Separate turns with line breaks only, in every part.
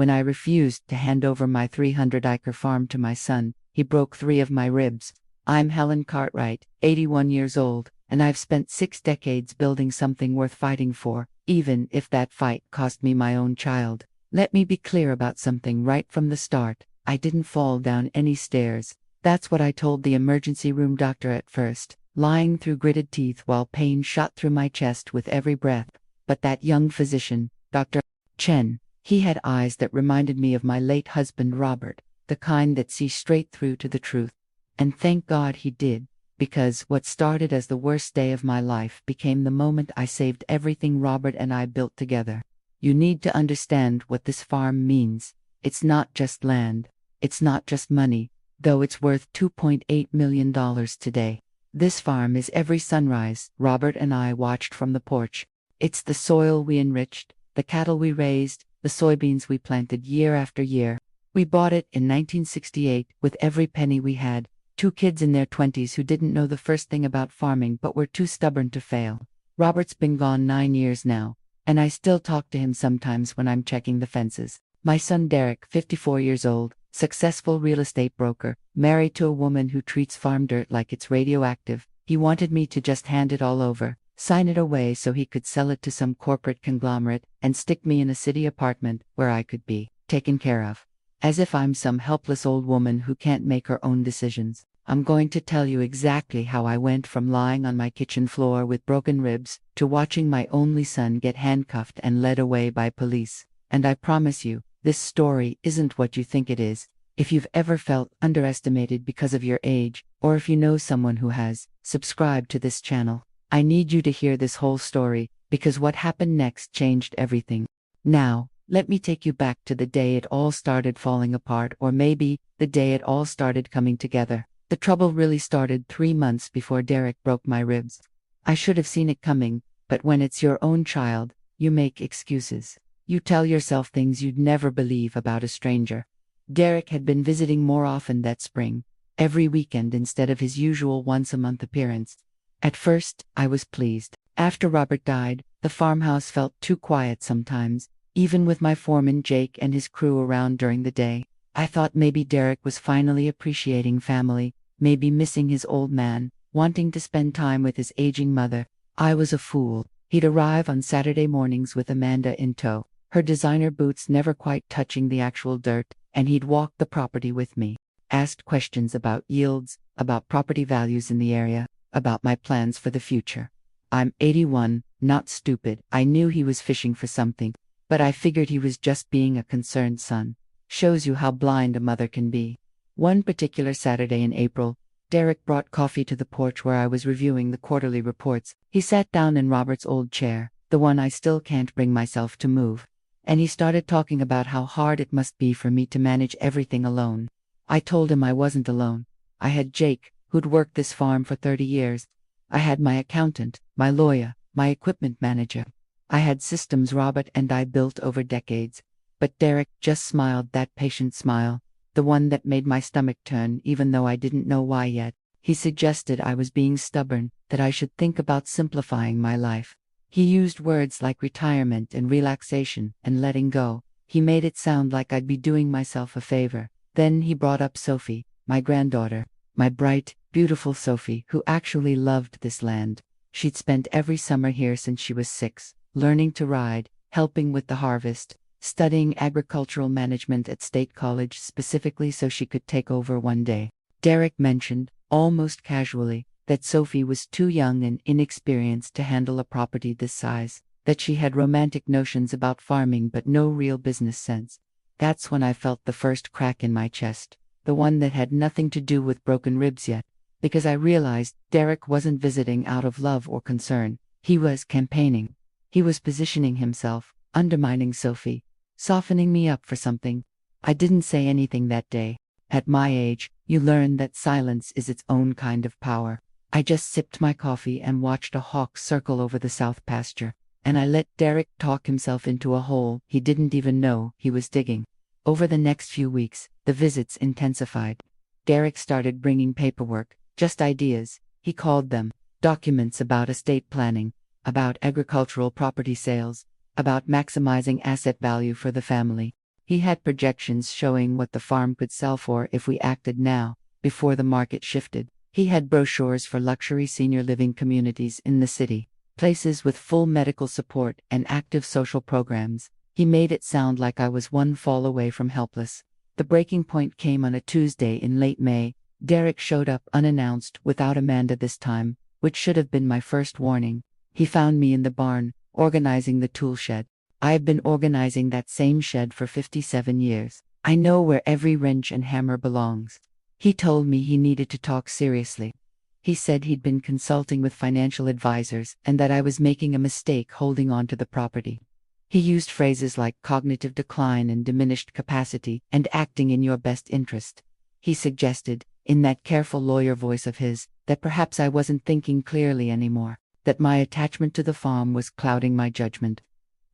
When I refused to hand over my 300-acre farm to my son, he broke 3 of my ribs. I'm Helen Cartwright, 81 years old, and I've spent 6 decades building something worth fighting for, even if that fight cost me my own child. Let me be clear about something right from the start. I didn't fall down any stairs. That's what I told the emergency room doctor at first, lying through gritted teeth while pain shot through my chest with every breath. But that young physician, Dr. Chen, he had eyes that reminded me of my late husband Robert, the kind that see straight through to the truth. And thank God he did, because what started as the worst day of my life became the moment I saved everything Robert and I built together. You need to understand what this farm means. It's not just land. It's not just money, though it's worth $2.8 million today. This farm is every sunrise Robert and I watched from the porch. It's the soil we enriched, the cattle we raised, the soybeans we planted year after year. We bought it in 1968 with every penny we had, 2 kids in their 20s who didn't know the first thing about farming but were too stubborn to fail. Robert's been gone 9 years now, and I still talk to him sometimes when I'm checking the fences. My son Derek, 54 years old, successful real estate broker, married to a woman who treats farm dirt like it's radioactive. He wanted me to just hand it all over, sign it away so he could sell it to some corporate conglomerate, and stick me in a city apartment where I could be taken care of. As if I'm some helpless old woman who can't make her own decisions. I'm going to tell you exactly how I went from lying on my kitchen floor with broken ribs to watching my only son get handcuffed and led away by police. And I promise you, this story isn't what you think it is. If you've ever felt underestimated because of your age, or if you know someone who has, subscribe to this channel. I need you to hear this whole story, because what happened next changed everything. Now, let me take you back to the day it all started falling apart, or maybe the day it all started coming together. The trouble really started 3 months before Derek broke my ribs. I should have seen it coming, but when it's your own child, you make excuses. You tell yourself things you'd never believe about a stranger. Derek had been visiting more often that spring, every weekend instead of his usual once-a-month appearance. At first, I was pleased. After Robert died, the farmhouse felt too quiet sometimes, even with my foreman Jake and his crew around during the day. I thought maybe Derek was finally appreciating family, maybe missing his old man, wanting to spend time with his aging mother. I was a fool. He'd arrive on Saturday mornings with Amanda in tow, her designer boots never quite touching the actual dirt, and he'd walk the property with me, asked questions about yields, about property values in the area, about my plans for the future. I'm 81, not stupid. I knew he was fishing for something, but I figured he was just being a concerned son. Shows you how blind a mother can be. One particular Saturday in April, Derek brought coffee to the porch where I was reviewing the quarterly reports. He sat down in Robert's old chair, the one I still can't bring myself to move, and he started talking about how hard it must be for me to manage everything alone. I told him I wasn't alone. I had Jake, who'd worked this farm for 30 years. I had my accountant, my lawyer, my equipment manager. I had systems Robert and I built over decades. But Derek just smiled, that patient smile, the one that made my stomach turn even though I didn't know why yet. He suggested I was being stubborn, that I should think about simplifying my life. He used words like retirement and relaxation and letting go. He made it sound like I'd be doing myself a favor. Then he brought up Sophie, my granddaughter, my bright, beautiful Sophie, who actually loved this land. She'd spent every summer here since she was 6, learning to ride, helping with the harvest, studying agricultural management at State College specifically so she could take over one day. Derek mentioned, almost casually, that Sophie was too young and inexperienced to handle a property this size, that she had romantic notions about farming but no real business sense. That's when I felt the first crack in my chest, the one that had nothing to do with broken ribs yet, because I realized Derek wasn't visiting out of love or concern. He was campaigning. He was positioning himself, undermining Sophie, softening me up for something. I didn't say anything that day. At my age, you learn that silence is its own kind of power. I just sipped my coffee and watched a hawk circle over the south pasture, and I let Derek talk himself into a hole he didn't even know he was digging. Over the next few weeks, the visits intensified. Derek started bringing paperwork, just ideas, he called them, documents about estate planning, about agricultural property sales, about maximizing asset value for the family. He had projections showing what the farm could sell for if we acted now, before the market shifted. He had brochures for luxury senior living communities in the city, places with full medical support and active social programs. He made it sound like I was one fall away from helpless. The breaking point came on a Tuesday in late May. Derek showed up unannounced, without Amanda this time, which should have been my first warning. He found me in the barn, organizing the tool shed. I have been organizing that same shed for 57 years. I know where every wrench and hammer belongs. He told me he needed to talk seriously. He said he'd been consulting with financial advisors and that I was making a mistake holding on to the property. He used phrases like cognitive decline and diminished capacity and acting in your best interest. He suggested, in that careful lawyer voice of his, that perhaps I wasn't thinking clearly anymore, that my attachment to the farm was clouding my judgment.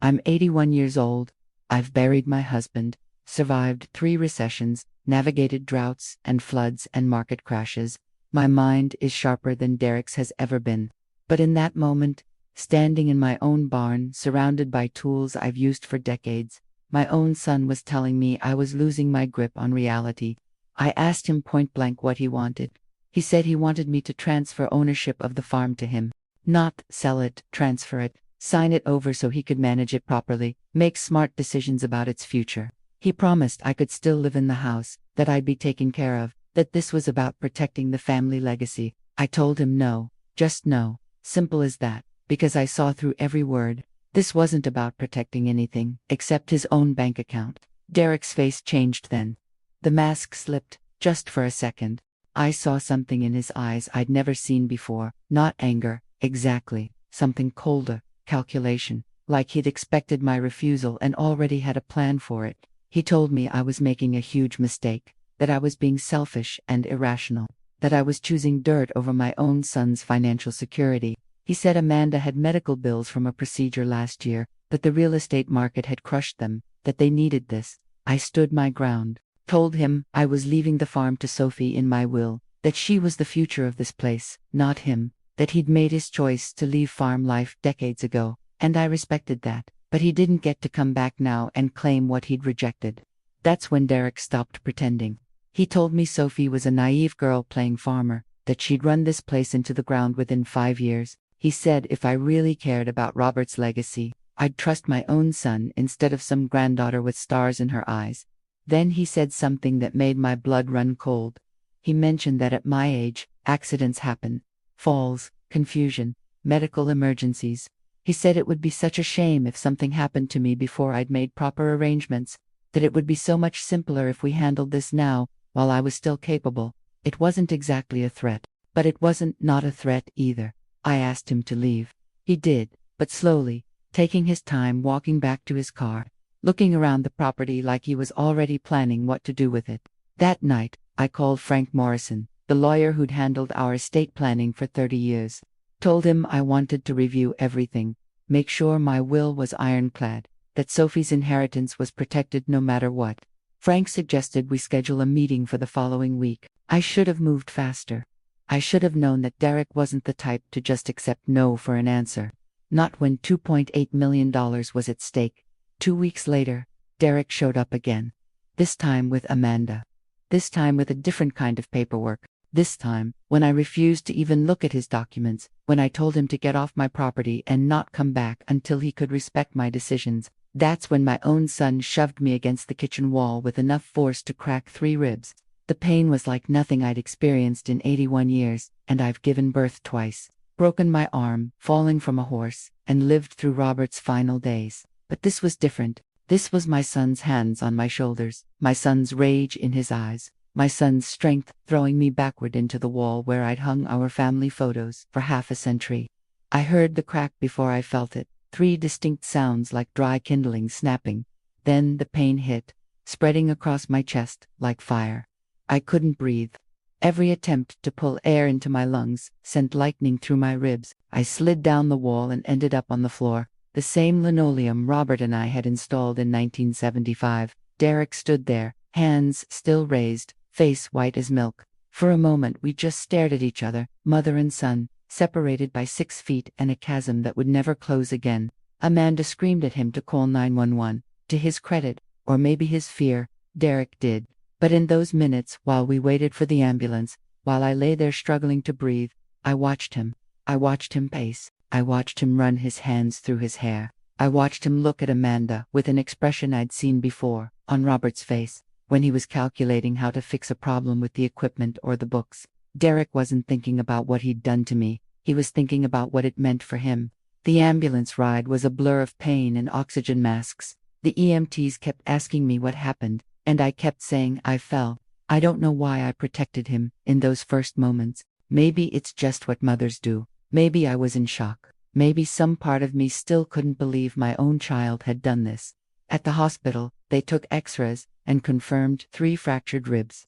I'm 81 years old. I've buried my husband, survived 3 recessions, navigated droughts and floods and market crashes. My mind is sharper than Derek's has ever been. But in that moment, standing in my own barn, surrounded by tools I've used for decades, my own son was telling me I was losing my grip on reality. I asked him point blank what he wanted. He said he wanted me to transfer ownership of the farm to him. Not sell it, transfer it, sign it over so he could manage it properly, make smart decisions about its future. He promised I could still live in the house, that I'd be taken care of, that this was about protecting the family legacy. I told him no, just no, simple as that, because I saw through every word. This wasn't about protecting anything, except his own bank account. Derek's face changed then. The mask slipped, just for a second. I saw something in his eyes I'd never seen before, not anger, exactly, something colder, calculation, like he'd expected my refusal and already had a plan for it. He told me I was making a huge mistake, that I was being selfish and irrational, that I was choosing dirt over my own son's financial security. He said Amanda had medical bills from a procedure last year, that the real estate market had crushed them, that they needed this. I stood my ground, told him I was leaving the farm to Sophie in my will, that she was the future of this place, not him, that he'd made his choice to leave farm life decades ago, and I respected that. But he didn't get to come back now and claim what he'd rejected. That's when Derek stopped pretending. He told me Sophie was a naive girl playing farmer, that she'd run this place into the ground within 5 years. He said if I really cared about Robert's legacy, I'd trust my own son instead of some granddaughter with stars in her eyes. Then he said something that made my blood run cold. He mentioned that at my age, accidents happen. Falls, confusion, medical emergencies. He said it would be such a shame if something happened to me before I'd made proper arrangements, that it would be so much simpler if we handled this now, while I was still capable. It wasn't exactly a threat, but it wasn't not a threat either. I asked him to leave. He did, but slowly, taking his time walking back to his car, looking around the property like he was already planning what to do with it. That night, I called Frank Morrison, the lawyer who'd handled our estate planning for 30 years. Told him I wanted to review everything, make sure my will was ironclad, that Sophie's inheritance was protected no matter what. Frank suggested we schedule a meeting for the following week. I should have moved faster. I should have known that Derek wasn't the type to just accept no for an answer. Not when $2.8 million was at stake. 2 weeks later, Derek showed up again. This time with Amanda. This time with a different kind of paperwork. This time, when I refused to even look at his documents, when I told him to get off my property and not come back until he could respect my decisions, that's when my own son shoved me against the kitchen wall with enough force to crack 3 ribs. The pain was like nothing I'd experienced in 81 years, and I've given birth twice, broken my arm, falling from a horse, and lived through Robert's final days. But this was different. This was my son's hands on my shoulders, my son's rage in his eyes, my son's strength throwing me backward into the wall where I'd hung our family photos for half a century. I heard the crack before I felt it, 3 distinct sounds like dry kindling snapping. Then the pain hit, spreading across my chest like fire. I couldn't breathe. Every attempt to pull air into my lungs sent lightning through my ribs. I slid down the wall and ended up on the floor, the same linoleum Robert and I had installed in 1975. Derek stood there, hands still raised, face white as milk. For a moment we just stared at each other, mother and son, separated by 6 feet and a chasm that would never close again. Amanda screamed at him to call 911. To his credit, or maybe his fear. Derek did. But in those minutes, while we waited for the ambulance, while I lay there struggling to breathe, I watched him. I watched him pace. I watched him run his hands through his hair. I watched him look at Amanda with an expression I'd seen before, on Robert's face, when he was calculating how to fix a problem with the equipment or the books. Derek wasn't thinking about what he'd done to me, he was thinking about what it meant for him. The ambulance ride was a blur of pain and oxygen masks. The EMTs kept asking me what happened, and I kept saying I fell. I don't know why I protected him in those first moments. Maybe it's just what mothers do. Maybe I was in shock. Maybe some part of me still couldn't believe my own child had done this. At the hospital, they took X-rays and confirmed 3 fractured ribs.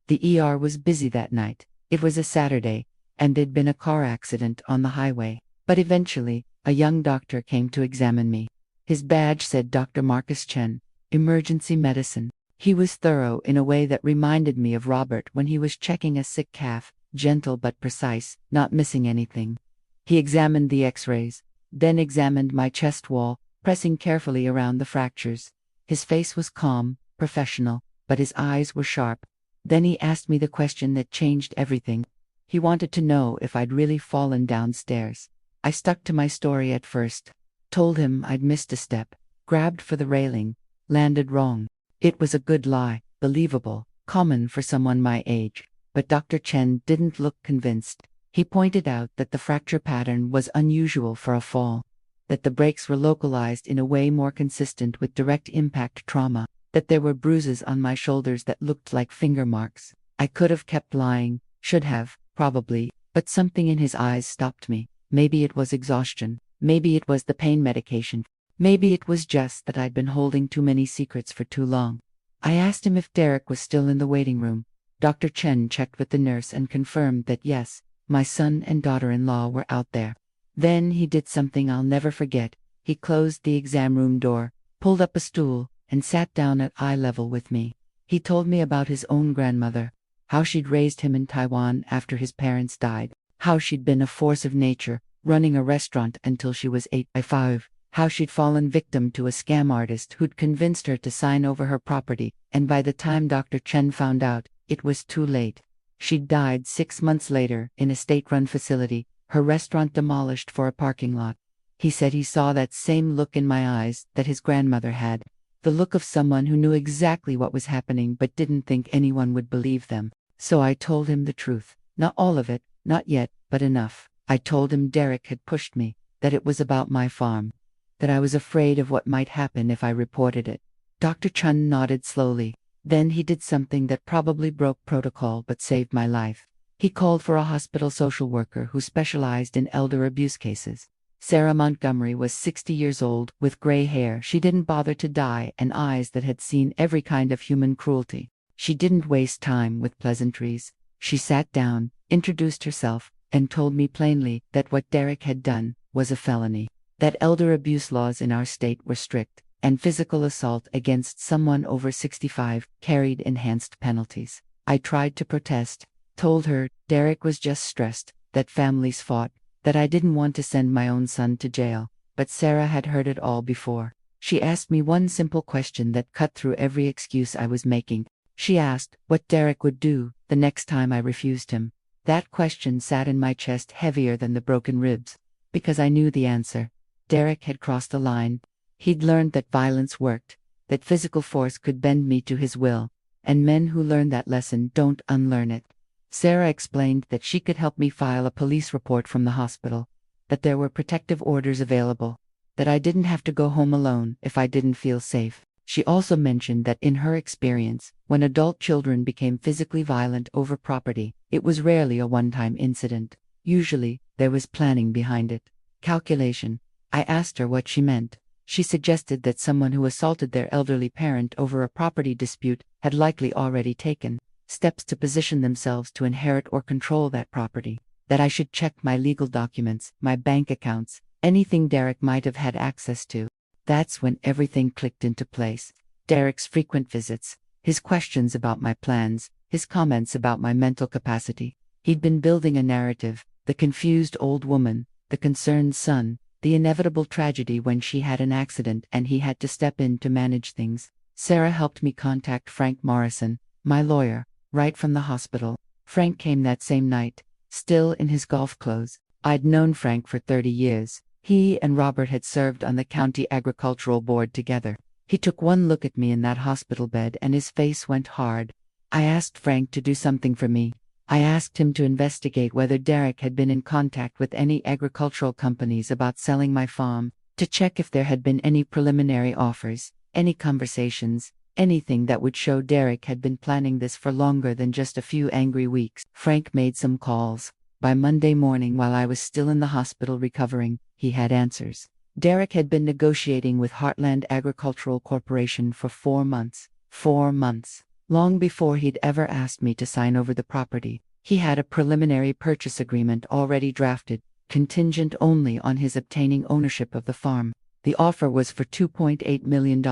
The ER was busy that night. It was a Saturday, and there'd been a car accident on the highway. But eventually, a young doctor came to examine me. His badge said Dr. Marcus Chen, Emergency Medicine. He was thorough in a way that reminded me of Robert when he was checking a sick calf, gentle but precise, not missing anything. He examined the X-rays, then examined my chest wall, pressing carefully around the fractures. His face was calm, professional, but his eyes were sharp. Then he asked me the question that changed everything. He wanted to know if I'd really fallen downstairs. I stuck to my story at first. Told him I'd missed a step, grabbed for the railing, landed wrong. It was a good lie, believable, common for someone my age. But Dr. Chen didn't look convinced. He pointed out that the fracture pattern was unusual for a fall, that the breaks were localized in a way more consistent with direct impact trauma, that there were bruises on my shoulders that looked like finger marks. I could have kept lying, should have, probably, but something in his eyes stopped me. Maybe it was exhaustion. Maybe it was the pain medication. Maybe it was just that I'd been holding too many secrets for too long. I asked him if Derek was still in the waiting room. Dr. Chen checked with the nurse and confirmed that yes, my son and daughter-in-law were out there. Then he did something I'll never forget. He closed the exam room door, pulled up a stool, and sat down at eye level with me. He told me about his own grandmother, how she'd raised him in Taiwan after his parents died, how she'd been a force of nature, running a restaurant until she was 85, how she'd fallen victim to a scam artist who'd convinced her to sign over her property, and by the time Dr. Chen found out, it was too late. She'd died 6 months later in a state-run facility, her restaurant demolished for a parking lot. He said he saw that same look in my eyes that his grandmother had, the look of someone who knew exactly what was happening but didn't think anyone would believe them. So I told him the truth. Not all of it, not yet, but enough. I told him Derek had pushed me, that it was about my farm, that I was afraid of what might happen if I reported it. Dr. Chen nodded slowly. Then he did something that probably broke protocol but saved my life. He called for a hospital social worker who specialized in elder abuse cases. Sarah Montgomery was 60 years old, with gray hair. She didn't bother to dye, and eyes that had seen every kind of human cruelty. She didn't waste time with pleasantries. She sat down, introduced herself, and told me plainly that what Derek had done was a felony, that elder abuse laws in our state were strict, and physical assault against someone over 65 carried enhanced penalties. I tried to protest, told her Derek was just stressed, that families fought, that I didn't want to send my own son to jail, but Sarah had heard it all before. She asked me one simple question that cut through every excuse I was making. She asked what Derek would do the next time I refused him. That question sat in my chest heavier than the broken ribs, because I knew the answer. Derek had crossed the line. He'd learned that violence worked, that physical force could bend me to his will, and men who learn that lesson don't unlearn it. Sarah explained that she could help me file a police report from the hospital, that there were protective orders available, that I didn't have to go home alone if I didn't feel safe. She also mentioned that in her experience, when adult children became physically violent over property, it was rarely a one-time incident. Usually, there was planning behind it. Calculation. I asked her what she meant. She suggested that someone who assaulted their elderly parent over a property dispute had likely already taken steps to position themselves to inherit or control that property, that I should check my legal documents, my bank accounts, anything Derek might have had access to. That's when everything clicked into place. Derek's frequent visits, his questions about my plans, his comments about my mental capacity. He'd been building a narrative, the confused old woman, the concerned son, the inevitable tragedy when she had an accident and he had to step in to manage things. Sarah helped me contact Frank Morrison, my lawyer, right from the hospital. Frank came that same night, still in his golf clothes. I'd known Frank for 30 years. He and Robert had served on the county agricultural board together. He took one look at me in that hospital bed and his face went hard. I asked Frank to do something for me. I asked him to investigate whether Derek had been in contact with any agricultural companies about selling my farm, to check if there had been any preliminary offers, any conversations, anything that would show Derek had been planning this for longer than just a few angry weeks. Frank made some calls. By Monday morning, while I was still in the hospital recovering, he had answers. Derek had been negotiating with Heartland Agricultural Corporation for 4 months. 4 months. Long before he'd ever asked me to sign over the property, he had a preliminary purchase agreement already drafted, contingent only on his obtaining ownership of the farm. The offer was for $2.8 million,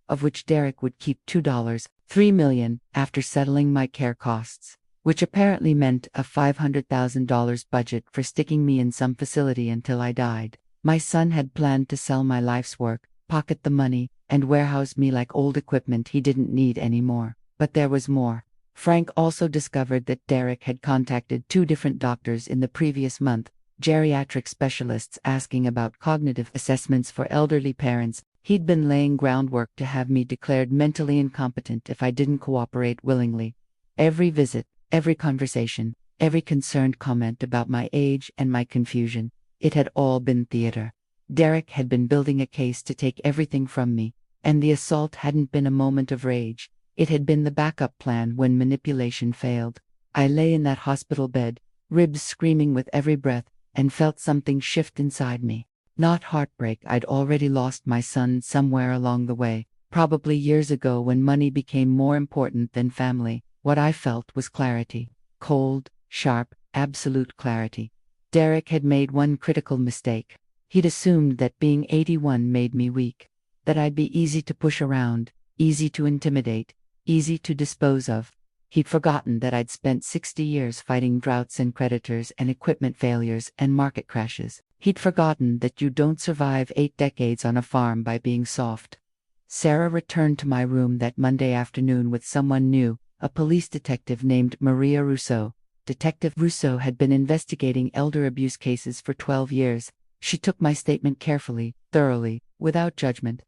of which Derek would keep $3 million after settling my care costs, which apparently meant a $500,000 budget for sticking me in some facility until I died. My son had planned to sell my life's work, pocket the money, and warehouse me like old equipment he didn't need anymore. But there was more. Frank also discovered that Derek had contacted 2 different doctors in the previous month, geriatric specialists asking about cognitive assessments for elderly parents. He'd been laying groundwork to have me declared mentally incompetent if I didn't cooperate willingly. Every visit, every conversation, every concerned comment about my age and my confusion, it had all been theater. Derek had been building a case to take everything from me, and the assault hadn't been a moment of rage. It had been the backup plan when manipulation failed. I lay in that hospital bed, ribs screaming with every breath, and felt something shift inside me. Not heartbreak. I'd already lost my son somewhere along the way, probably years ago when money became more important than family. What I felt was clarity. Cold, sharp, absolute clarity. Derek had made one critical mistake. He'd assumed that being 81 made me weak, that I'd be easy to push around, easy to intimidate, easy to dispose of. He'd forgotten that I'd spent 60 years fighting droughts and creditors and equipment failures and market crashes. He'd forgotten that you don't survive 8 decades on a farm by being soft. Sarah returned to my room that Monday afternoon with someone new, a police detective named Maria Russo. Detective Russo had been investigating elder abuse cases for 12 years. She took my statement carefully, thoroughly, without judgment.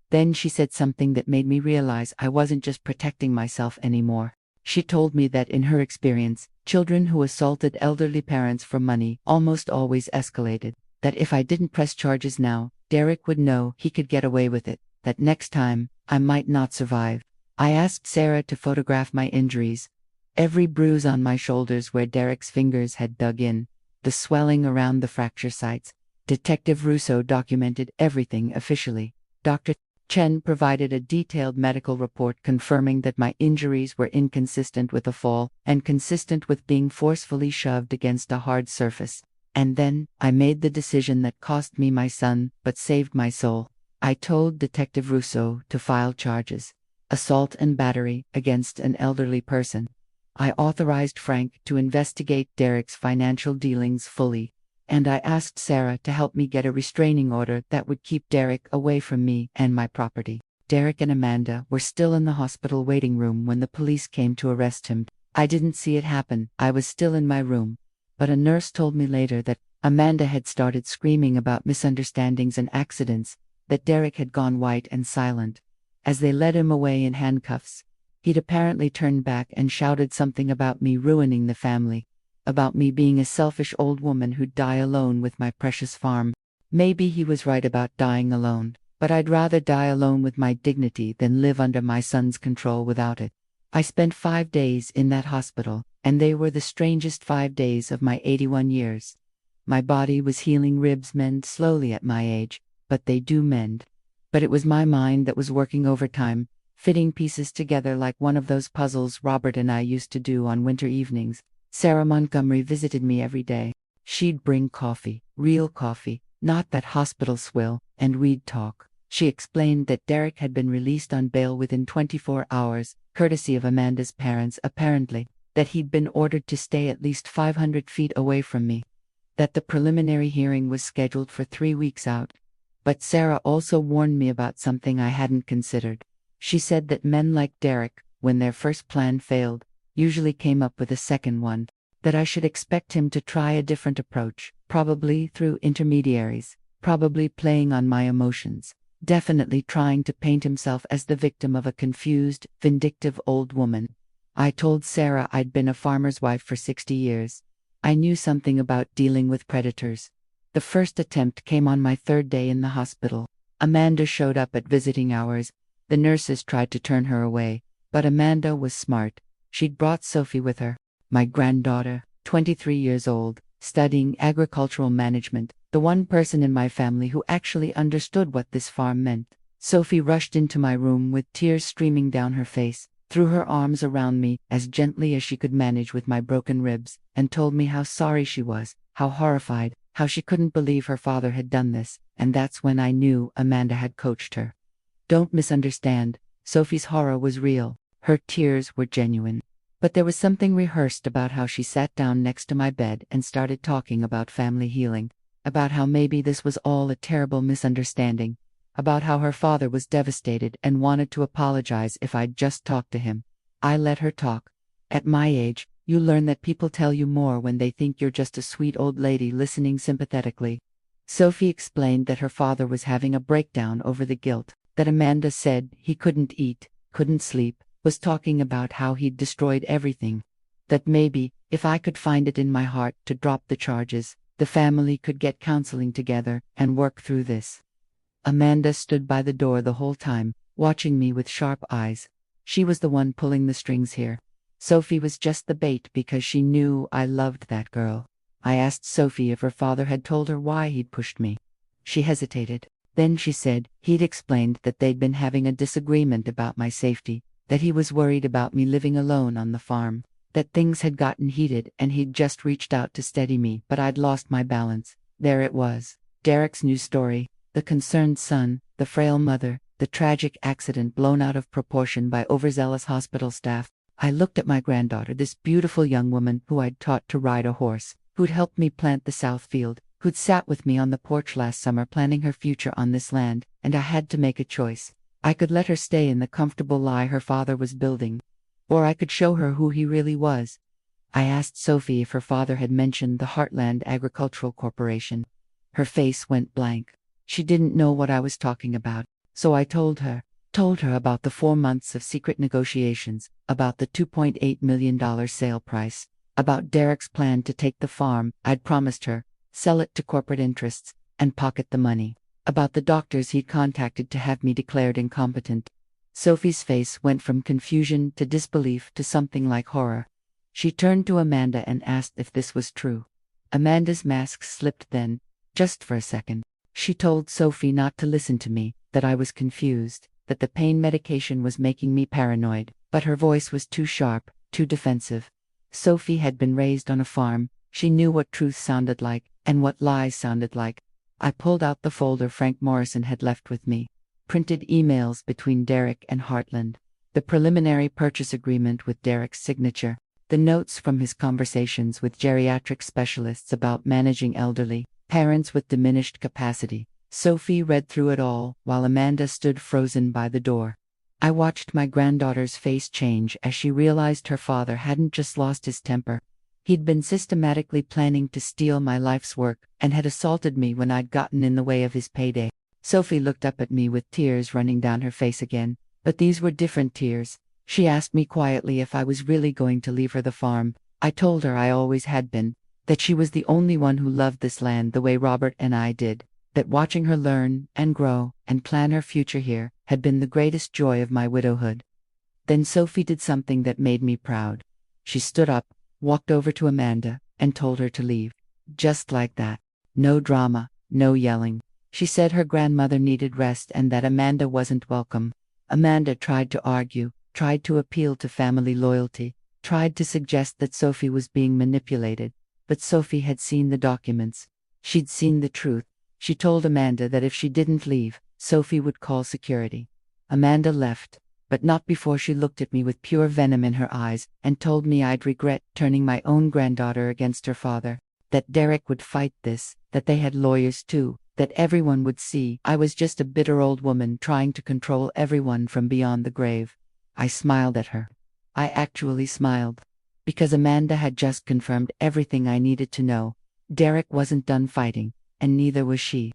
Then she said something that made me realize I wasn't just protecting myself anymore. She told me that in her experience, children who assaulted elderly parents for money almost always escalated, that if I didn't press charges now, Derek would know he could get away with it, that next time, I might not survive. I asked Sarah to photograph my injuries. Every bruise on my shoulders where Derek's fingers had dug in, the swelling around the fracture sites. Detective Russo documented everything officially. Dr. Chen provided a detailed medical report confirming that my injuries were inconsistent with a fall and consistent with being forcefully shoved against a hard surface. And then, I made the decision that cost me my son, but saved my soul. I told Detective Russo to file charges. Assault and battery against an elderly person. I authorized Frank to investigate Derek's financial dealings fully. And I asked Sarah to help me get a restraining order that would keep Derek away from me and my property. Derek and Amanda were still in the hospital waiting room when the police came to arrest him. I didn't see it happen. I was still in my room. But a nurse told me later that Amanda had started screaming about misunderstandings and accidents, that Derek had gone white and silent. As they led him away in handcuffs, he'd apparently turned back and shouted something about me ruining the family. About me being a selfish old woman who'd die alone with my precious farm. Maybe he was right about dying alone, but I'd rather die alone with my dignity than live under my son's control without it. I spent 5 days in that hospital, and they were the strangest 5 days of my 81 years. My body was healing. Ribs mend slowly at my age, but they do mend. But it was my mind that was working overtime, fitting pieces together like one of those puzzles Robert and I used to do on winter evenings. Sarah Montgomery visited me every day. She'd bring coffee, real coffee, not that hospital swill, and we'd talk. She explained that Derek had been released on bail within 24 hours, courtesy of Amanda's parents apparently, that he'd been ordered to stay at least 500 feet away from me, that the preliminary hearing was scheduled for 3 weeks out. But Sarah also warned me about something I hadn't considered. She said that men like Derek, when their first plan failed, usually came up with a second one, that I should expect him to try a different approach, probably through intermediaries, probably playing on my emotions, definitely trying to paint himself as the victim of a confused, vindictive old woman. I told Sarah I'd been a farmer's wife for 60 years. I knew something about dealing with predators. The first attempt came on my third day in the hospital. Amanda showed up at visiting hours. The nurses tried to turn her away, but Amanda was smart. She'd brought Sophie with her, my granddaughter, 23 years old, studying agricultural management, the one person in my family who actually understood what this farm meant. Sophie rushed into my room with tears streaming down her face, threw her arms around me as gently as she could manage with my broken ribs, and told me how sorry she was, how horrified, how she couldn't believe her father had done this, and that's when I knew Amanda had coached her. Don't misunderstand, Sophie's horror was real, her tears were genuine. But there was something rehearsed about how she sat down next to my bed and started talking about family healing, about how maybe this was all a terrible misunderstanding, about how her father was devastated and wanted to apologize if I'd just talked to him. I let her talk. At my age, you learn that people tell you more when they think you're just a sweet old lady listening sympathetically. Sophie explained that her father was having a breakdown over the guilt, that Amanda said he couldn't eat, couldn't sleep, was talking about how he'd destroyed everything, that maybe, if I could find it in my heart to drop the charges, the family could get counseling together and work through this. Amanda stood by the door the whole time, watching me with sharp eyes. She was the one pulling the strings here. Sophie was just the bait because she knew I loved that girl. I asked Sophie if her father had told her why he'd pushed me. She hesitated. Then she said he'd explained that they'd been having a disagreement about my safety, that he was worried about me living alone on the farm, that things had gotten heated and he'd just reached out to steady me, but I'd lost my balance. There it was, Derek's new story, the concerned son, the frail mother, the tragic accident blown out of proportion by overzealous hospital staff. I looked at my granddaughter, this beautiful young woman who I'd taught to ride a horse, who'd helped me plant the south field, who'd sat with me on the porch last summer planning her future on this land, and I had to make a choice. I could let her stay in the comfortable lie her father was building, or I could show her who he really was. I asked Sophie if her father had mentioned the Heartland Agricultural Corporation. Her face went blank. She didn't know what I was talking about, so I told her about the 4 months of secret negotiations, about the $2.8 million sale price, about Derek's plan to take the farm I'd promised her, sell it to corporate interests, and pocket the money, about the doctors he'd contacted to have me declared incompetent. Sophie's face went from confusion to disbelief to something like horror. She turned to Amanda and asked if this was true. Amanda's mask slipped then, just for a second. She told Sophie not to listen to me, that I was confused, that the pain medication was making me paranoid, but her voice was too sharp, too defensive. Sophie had been raised on a farm. She knew what truth sounded like, and what lies sounded like. I pulled out the folder Frank Morrison had left with me. Printed emails between Derek and Heartland. The preliminary purchase agreement with Derek's signature. The notes from his conversations with geriatric specialists about managing elderly parents with diminished capacity. Sophie read through it all, while Amanda stood frozen by the door. I watched my granddaughter's face change as she realized her father hadn't just lost his temper. He'd been systematically planning to steal my life's work, and had assaulted me when I'd gotten in the way of his payday. Sophie looked up at me with tears running down her face again, but these were different tears. She asked me quietly if I was really going to leave her the farm. I told her I always had been, that she was the only one who loved this land the way Robert and I did, that watching her learn and grow and plan her future here had been the greatest joy of my widowhood. Then Sophie did something that made me proud. She stood up, walked over to Amanda, and told her to leave. Just like that. No drama, no yelling. She said her grandmother needed rest and that Amanda wasn't welcome. Amanda tried to argue, tried to appeal to family loyalty, tried to suggest that Sophie was being manipulated, but Sophie had seen the documents. She'd seen the truth. She told Amanda that if she didn't leave, Sophie would call security. Amanda left, but not before she looked at me with pure venom in her eyes and told me I'd regret turning my own granddaughter against her father, that Derek would fight this, that they had lawyers too, that everyone would see I was just a bitter old woman trying to control everyone from beyond the grave. I smiled at her. I actually smiled. Because Amanda had just confirmed everything I needed to know. Derek wasn't done fighting, and neither was she.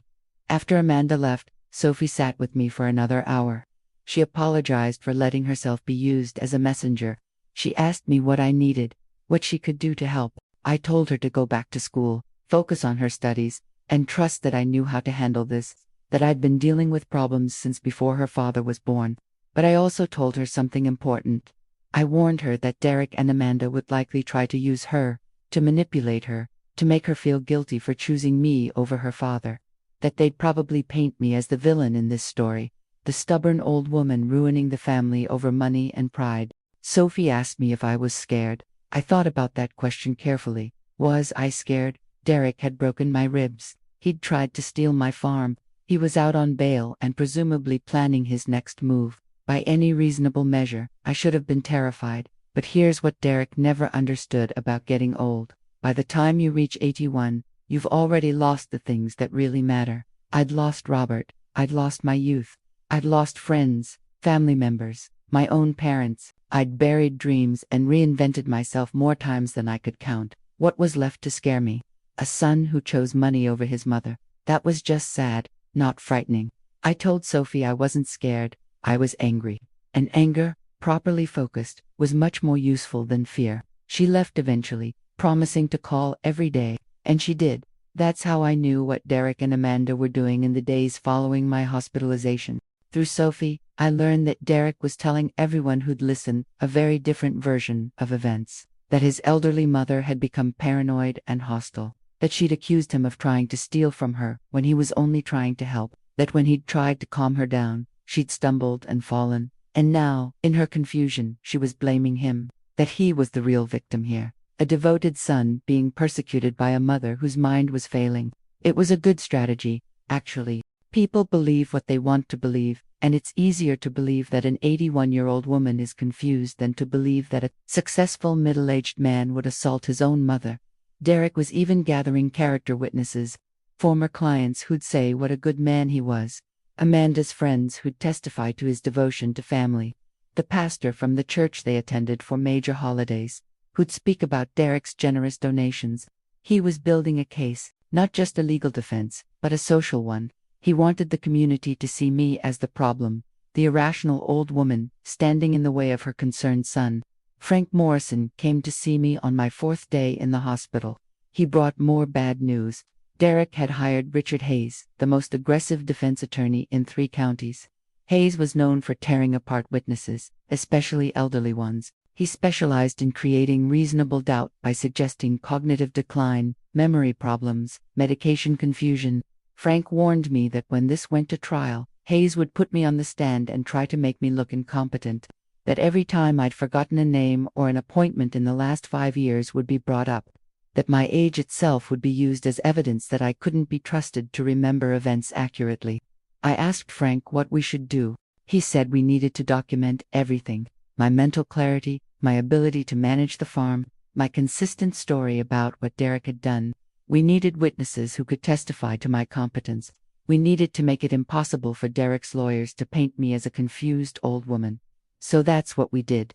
After Amanda left, Sophie sat with me for another hour. She apologized for letting herself be used as a messenger. She asked me what I needed, what she could do to help. I told her to go back to school, focus on her studies, and trust that I knew how to handle this, that I'd been dealing with problems since before her father was born. But I also told her something important. I warned her that Derek and Amanda would likely try to use her, to manipulate her, to make her feel guilty for choosing me over her father. That they'd probably paint me as the villain in this story, the stubborn old woman ruining the family over money and pride. Sophie asked me if I was scared. I thought about that question carefully. Was I scared? Derek had broken my ribs. He'd tried to steal my farm. He was out on bail and presumably planning his next move. By any reasonable measure, I should have been terrified. But here's what Derek never understood about getting old. By the time you reach 81, you've already lost the things that really matter. I'd lost Robert. I'd lost my youth. I'd lost friends, family members, my own parents. I'd buried dreams and reinvented myself more times than I could count. What was left to scare me? A son who chose money over his mother. That was just sad, not frightening. I told Sophie I wasn't scared, I was angry. And anger, properly focused, was much more useful than fear. She left eventually, promising to call every day, and she did. That's how I knew what Derek and Amanda were doing in the days following my hospitalization. Through Sophie, I learned that Derek was telling everyone who'd listen a very different version of events. That his elderly mother had become paranoid and hostile. That she'd accused him of trying to steal from her when he was only trying to help. That when he'd tried to calm her down, she'd stumbled and fallen. And now, in her confusion, she was blaming him. That he was the real victim here. A devoted son being persecuted by a mother whose mind was failing. It was a good strategy, actually. People believe what they want to believe, and it's easier to believe that an 81-year-old woman is confused than to believe that a successful middle-aged man would assault his own mother. Derek was even gathering character witnesses, former clients who'd say what a good man he was, Amanda's friends who'd testify to his devotion to family, the pastor from the church they attended for major holidays, who'd speak about Derek's generous donations. He was building a case, not just a legal defense, but a social one. He wanted the community to see me as the problem, the irrational old woman standing in the way of her concerned son. Frank Morrison came to see me on my 4th day in the hospital. He brought more bad news. Derek had hired Richard Hayes, the most aggressive defense attorney in 3 counties. Hayes was known for tearing apart witnesses, especially elderly ones. He specialized in creating reasonable doubt by suggesting cognitive decline, memory problems, medication confusion. Frank warned me that when this went to trial, Hayes would put me on the stand and try to make me look incompetent. That every time I'd forgotten a name or an appointment in the last 5 years would be brought up. That my age itself would be used as evidence that I couldn't be trusted to remember events accurately. I asked Frank what we should do. He said we needed to document everything. My mental clarity, my ability to manage the farm, my consistent story about what Derek had done. We needed witnesses who could testify to my competence. We needed to make it impossible for Derek's lawyers to paint me as a confused old woman. So that's what we did.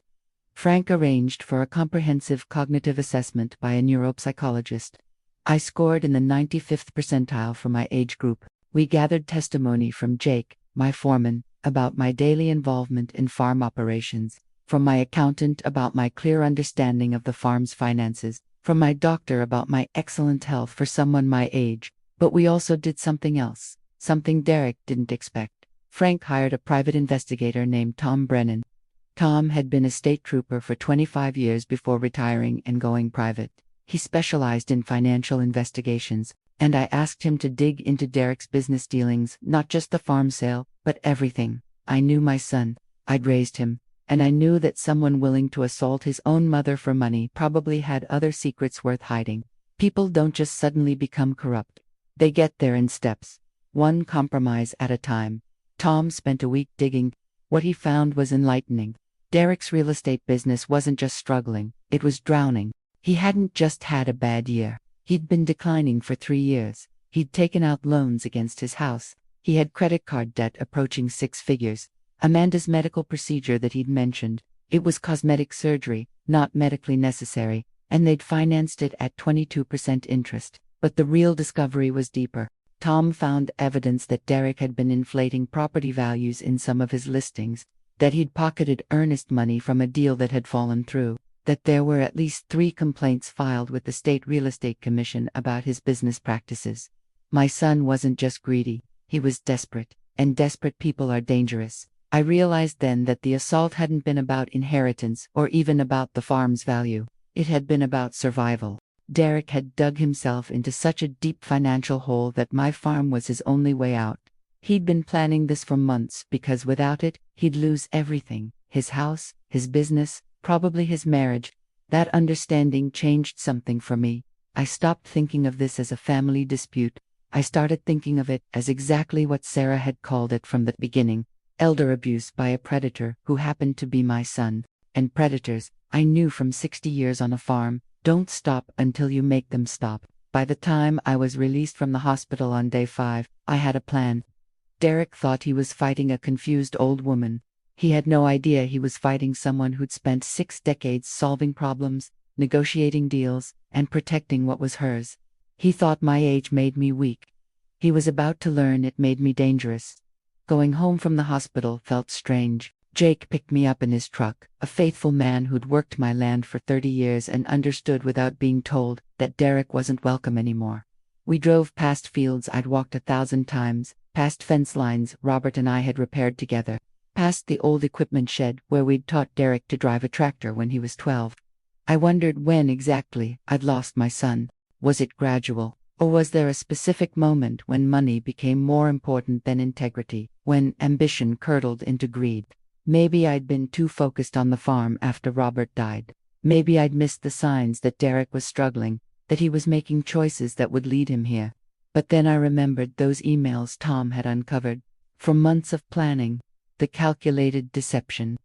Frank arranged for a comprehensive cognitive assessment by a neuropsychologist. I scored in the 95th percentile for my age group. We gathered testimony from Jake, my foreman, about my daily involvement in farm operations, from my accountant about my clear understanding of the farm's finances, from my doctor about my excellent health for someone my age. But we also did something else, something Derek didn't expect. Frank hired a private investigator named Tom Brennan. Tom had been a state trooper for 25 years before retiring and going private. He specialized in financial investigations, and I asked him to dig into Derek's business dealings, not just the farm sale, but everything. I knew my son. I'd raised him. And I knew that someone willing to assault his own mother for money probably had other secrets worth hiding. People don't just suddenly become corrupt. They get there in steps, one compromise at a time. Tom spent a week digging. What he found was enlightening. Derek's real estate business wasn't just struggling, it was drowning. He hadn't just had a bad year. He'd been declining for 3 years. He'd taken out loans against his house. He had credit card debt approaching 6 figures. Amanda's medical procedure that he'd mentioned, it was cosmetic surgery, not medically necessary, and they'd financed it at 22% interest. But the real discovery was deeper. Tom found evidence that Derek had been inflating property values in some of his listings, that he'd pocketed earnest money from a deal that had fallen through, that there were at least 3 complaints filed with the State Real Estate Commission about his business practices. My son wasn't just greedy, he was desperate, and desperate people are dangerous. I realized then that the assault hadn't been about inheritance or even about the farm's value. It had been about survival. Derek had dug himself into such a deep financial hole that my farm was his only way out. He'd been planning this for months because without it, he'd lose everything: his house, his business, probably his marriage. That understanding changed something for me. I stopped thinking of this as a family dispute. I started thinking of it as exactly what Sarah had called it from the beginning: elder abuse by a predator who happened to be my son. And predators, I knew from 60 years on a farm, don't stop until you make them stop. By the time I was released from the hospital on day 5, I had a plan. Derek thought he was fighting a confused old woman. He had no idea he was fighting someone who'd spent 6 decades solving problems, negotiating deals, and protecting what was hers. He thought my age made me weak. He was about to learn it made me dangerous. Going home from the hospital felt strange. Jake picked me up in his truck, a faithful man who'd worked my land for 30 years and understood without being told that Derek wasn't welcome anymore. We drove past fields I'd walked 1,000 times, past fence lines Robert and I had repaired together, past the old equipment shed where we'd taught Derek to drive a tractor when he was 12. I wondered when exactly I'd lost my son. Was it gradual, or was there a specific moment when money became more important than integrity, when ambition curdled into greed? Maybe I'd been too focused on the farm after Robert died. Maybe I'd missed the signs that Derek was struggling, that he was making choices that would lead him here. But then I remembered those emails Tom had uncovered. From months of planning, the calculated deception.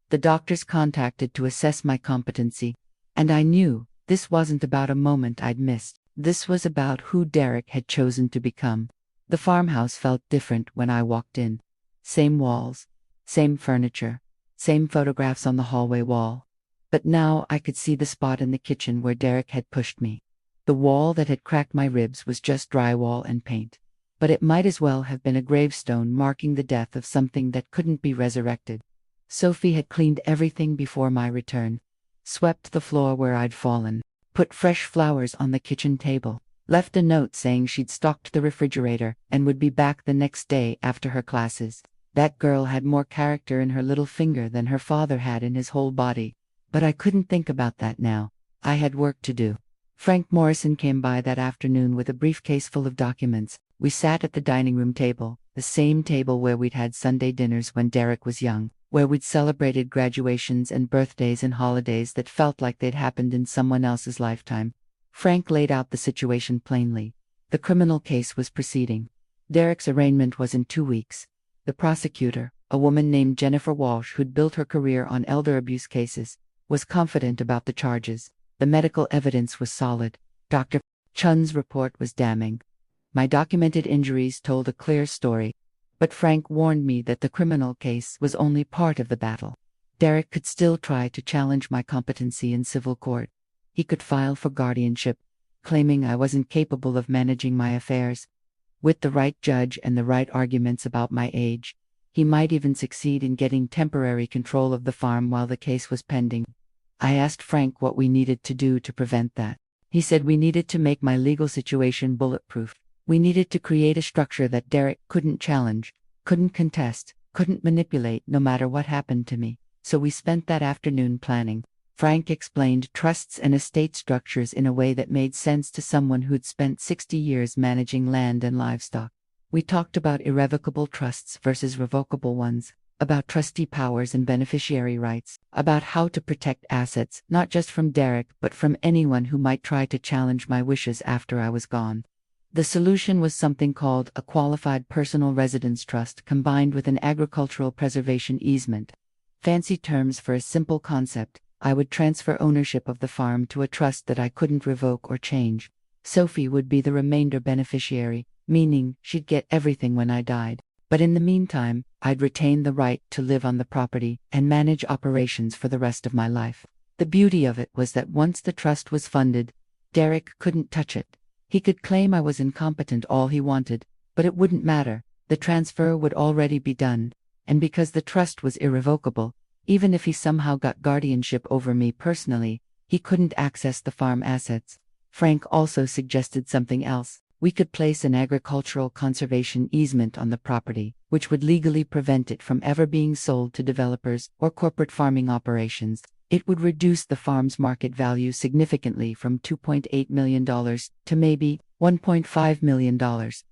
The doctors contacted to assess my competency. And I knew this wasn't about a moment I'd missed. This was about who Derek had chosen to become. The farmhouse felt different when I walked in. Same walls, same furniture, same photographs on the hallway wall. But now I could see the spot in the kitchen where Derek had pushed me. The wall that had cracked my ribs was just drywall and paint. But it might as well have been a gravestone marking the death of something that couldn't be resurrected. Sophie had cleaned everything before my return, swept the floor where I'd fallen, put fresh flowers on the kitchen table, left a note saying she'd stocked the refrigerator and would be back the next day after her classes. That girl had more character in her little finger than her father had in his whole body. But I couldn't think about that now. I had work to do. Frank Morrison came by that afternoon with a briefcase full of documents. We sat at the dining room table, the same table where we'd had Sunday dinners when Derek was young, where we'd celebrated graduations and birthdays and holidays that felt like they'd happened in someone else's lifetime. Frank laid out the situation plainly. The criminal case was proceeding. Derek's arraignment was in 2 weeks. The prosecutor, a woman named Jennifer Walsh who'd built her career on elder abuse cases, was confident about the charges. The medical evidence was solid. Dr. Chun's report was damning. My documented injuries told a clear story. But Frank warned me that the criminal case was only part of the battle. Derek could still try to challenge my competency in civil court. He could file for guardianship, claiming I wasn't capable of managing my affairs. With the right judge and the right arguments about my age, he might even succeed in getting temporary control of the farm while the case was pending. I asked Frank what we needed to do to prevent that. He said we needed to make my legal situation bulletproof. We needed to create a structure that Derek couldn't challenge, couldn't contest, couldn't manipulate no matter what happened to me. So we spent that afternoon planning. Frank explained trusts and estate structures in a way that made sense to someone who'd spent 60 years managing land and livestock. We talked about irrevocable trusts versus revocable ones, about trustee powers and beneficiary rights, about how to protect assets, not just from Derek but from anyone who might try to challenge my wishes after I was gone. The solution was something called a qualified personal residence trust combined with an agricultural preservation easement. Fancy terms for a simple concept. I would transfer ownership of the farm to a trust that I couldn't revoke or change. Sophie would be the remainder beneficiary, meaning she'd get everything when I died. But in the meantime, I'd retain the right to live on the property and manage operations for the rest of my life. The beauty of it was that once the trust was funded, Derek couldn't touch it. He could claim I was incompetent all he wanted, but it wouldn't matter. The transfer would already be done, and because the trust was irrevocable, even if he somehow got guardianship over me personally, he couldn't access the farm assets. Frank also suggested something else. We could place an agricultural conservation easement on the property, which would legally prevent it from ever being sold to developers or corporate farming operations. It would reduce the farm's market value significantly from $2.8 million to maybe $1.5 million,